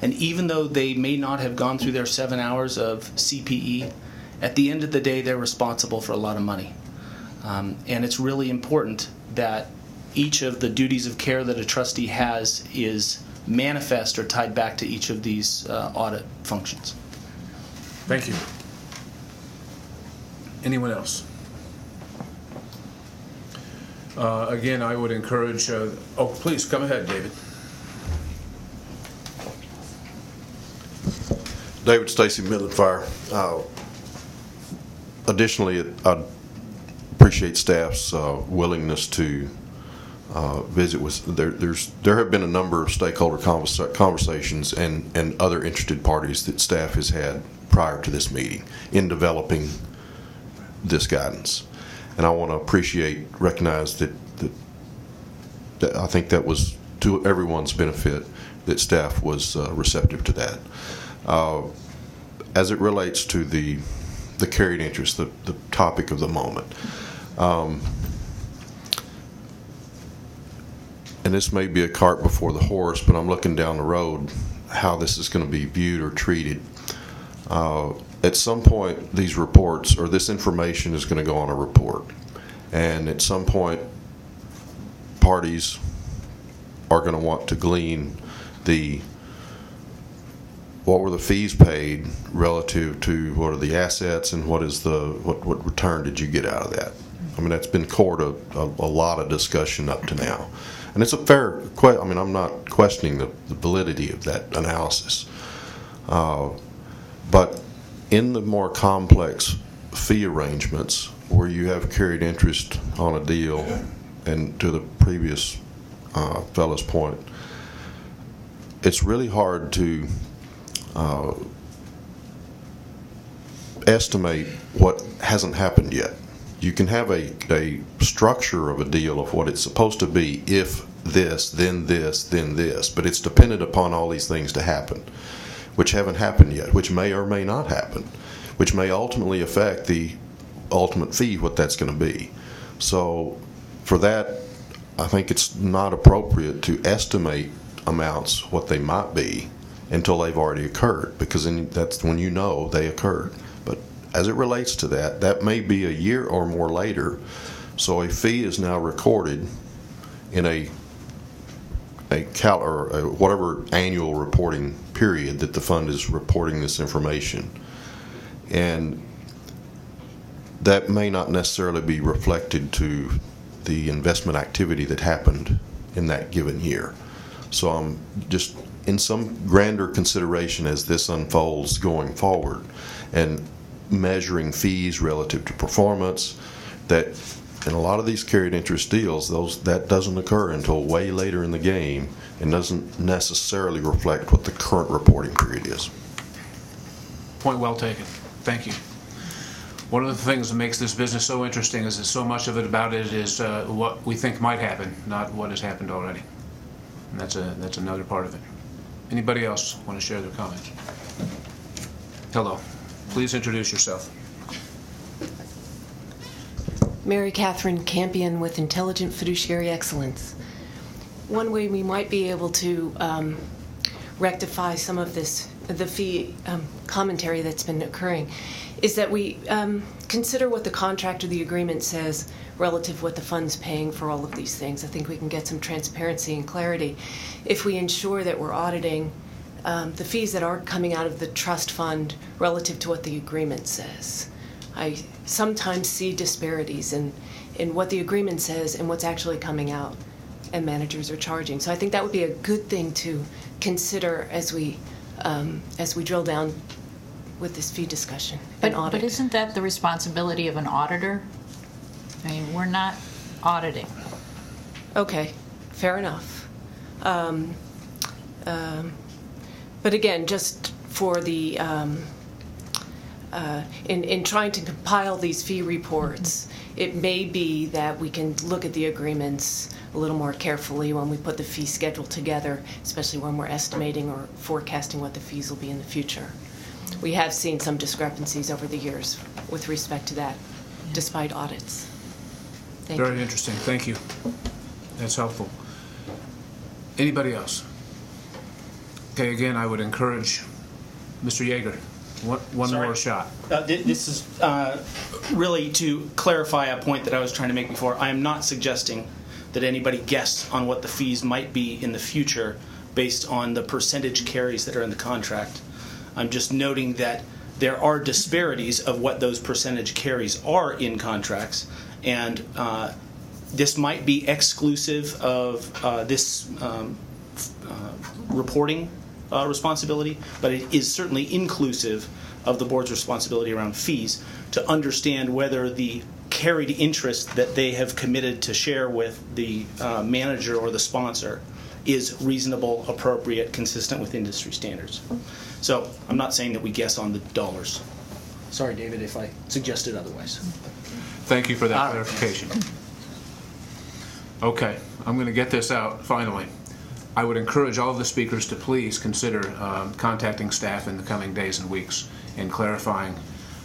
And even though they may not have gone through their 7 hours of CPE, at the end of the day, they're responsible for a lot of money. And it's really important that each of the duties of care that a trustee has is manifest or tied back to each of these audit functions. Thank you. Anyone else? Again, I would encourage, please come ahead, David. David Stacy, Midland Fire. Additionally, I appreciate staff's willingness to visit with. There have been a number of stakeholder conversations and other interested parties that staff has had prior to this meeting in developing this guidance, and I want to recognize that I think that was to everyone's benefit that staff was receptive to that. As it relates to the carried interest, the topic of the moment, and this may be a cart before the horse, but I'm looking down the road how this is going to be viewed or treated. At some point, these reports or this information is going to go on a report, and at some point, parties are going to want to glean what were the fees paid relative to what are the assets and what return did you get out of that? I mean, that's been core to a lot of discussion up to now. And it's a fair question. I mean, I'm not questioning the validity of that analysis. But in the more complex fee arrangements where you have carried interest on a deal, and to the previous fellow's point, it's really hard to estimate what hasn't happened yet. You can have a structure of a deal of what it's supposed to be if this, then this, then this, but it's dependent upon all these things to happen, which haven't happened yet, which may or may not happen, which may ultimately affect the ultimate fee, what that's going to be. So for that, I think it's not appropriate to estimate amounts, what they might be, until they've already occurred, because then that's when you know they occurred. But as it relates to that, that may be a year or more later. So a fee is now recorded in a whatever annual reporting period that the fund is reporting this information, and that may not necessarily be reflected to the investment activity that happened in that given year. So I'm just in some grander consideration as this unfolds going forward, and measuring fees relative to performance, that in a lot of these carried interest deals, that doesn't occur until way later in the game and doesn't necessarily reflect what the current reporting period is. Point well taken. Thank you. One of the things that makes this business so interesting is that so much of it about it is what we think might happen, not what has happened already. And that's another part of it. Anybody else want to share their comments? Hello. Please introduce yourself. Mary Catherine Campion with Intelligent Fiduciary Excellence. One way we might be able to rectify some of the fee commentary that's been occurring is that we consider what the contract or the agreement says relative to what the fund's paying for all of these things. I think we can get some transparency and clarity if we ensure that we're auditing the fees that are coming out of the trust fund relative to what the agreement says. I sometimes see disparities in what the agreement says and what's actually coming out and managers are charging. So I think that would be a good thing to consider as we drill down with this fee discussion and audit. But isn't that the responsibility of an auditor? I mean, we're not auditing. Okay, fair enough. But again, just for the in trying to compile these fee reports, it may be that we can look at the agreements a little more carefully when we put the fee schedule together, especially when we're estimating or forecasting what the fees will be in the future. We have seen some discrepancies over the years with respect to that, despite audits. Thank you. Very interesting. Thank you. That's helpful. Anybody else? Okay, again, I would encourage Mr. Yeager, one more shot. This is really to clarify a point that I was trying to make before. I am not suggesting that anybody guess on what the fees might be in the future based on the percentage carries that are in the contract. I'm just noting that there are disparities of what those percentage carries are in contracts, and this might be exclusive of this reporting responsibility, but it is certainly inclusive of the board's responsibility around fees to understand whether the carried interest that they have committed to share with the manager or the sponsor is reasonable, appropriate, consistent with industry standards. So I'm not saying that we guess on the dollars. Sorry, David, if I suggested otherwise. Thank you for that clarification. Okay, I'm going to get this out finally. I would encourage all of the speakers to please consider contacting staff in the coming days and weeks and clarifying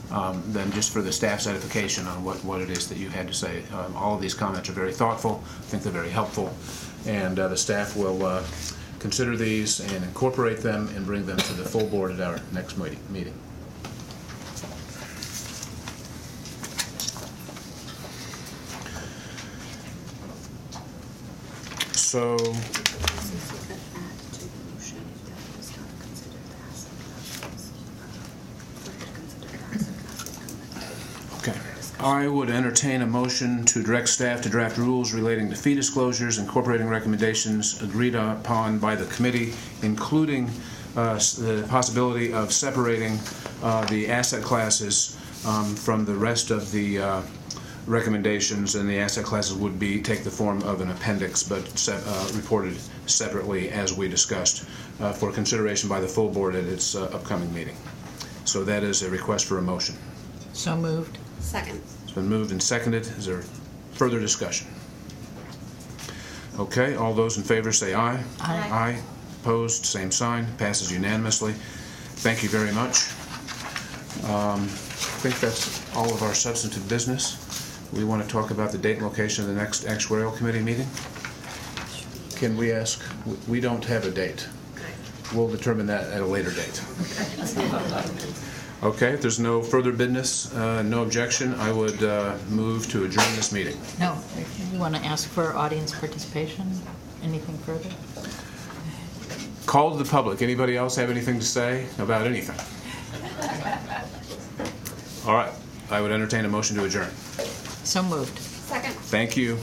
them just for the staff's edification on what it is that you had to say. All of these comments are very thoughtful. I think they're very helpful. And the staff will consider these and incorporate them and bring them to the full board at our next meeting. So, okay. I would entertain a motion to direct staff to draft rules relating to fee disclosures, incorporating recommendations agreed upon by the committee, including the possibility of separating the asset classes from the rest of the recommendations, and the asset classes would take the form of an appendix, but reported separately as we discussed for consideration by the full board at its upcoming meeting. So that is a request for a motion. So moved. Second. It's been moved and seconded. Is there further discussion? Okay, all those in favor say aye. Aye. Aye. Opposed, same sign. Passes unanimously. Thank you very much. I think that's all of our substantive business. We want to talk about the date and location of the next Actuarial Committee meeting. Can we ask? We don't have a date. We'll determine that at a later date. Okay, if there's no further business, no objection, I would move to adjourn this meeting. No, you want to ask for audience participation? Anything further? Call to the public. Anybody else have anything to say about anything? All right, I would entertain a motion to adjourn. So moved. Second. Thank you.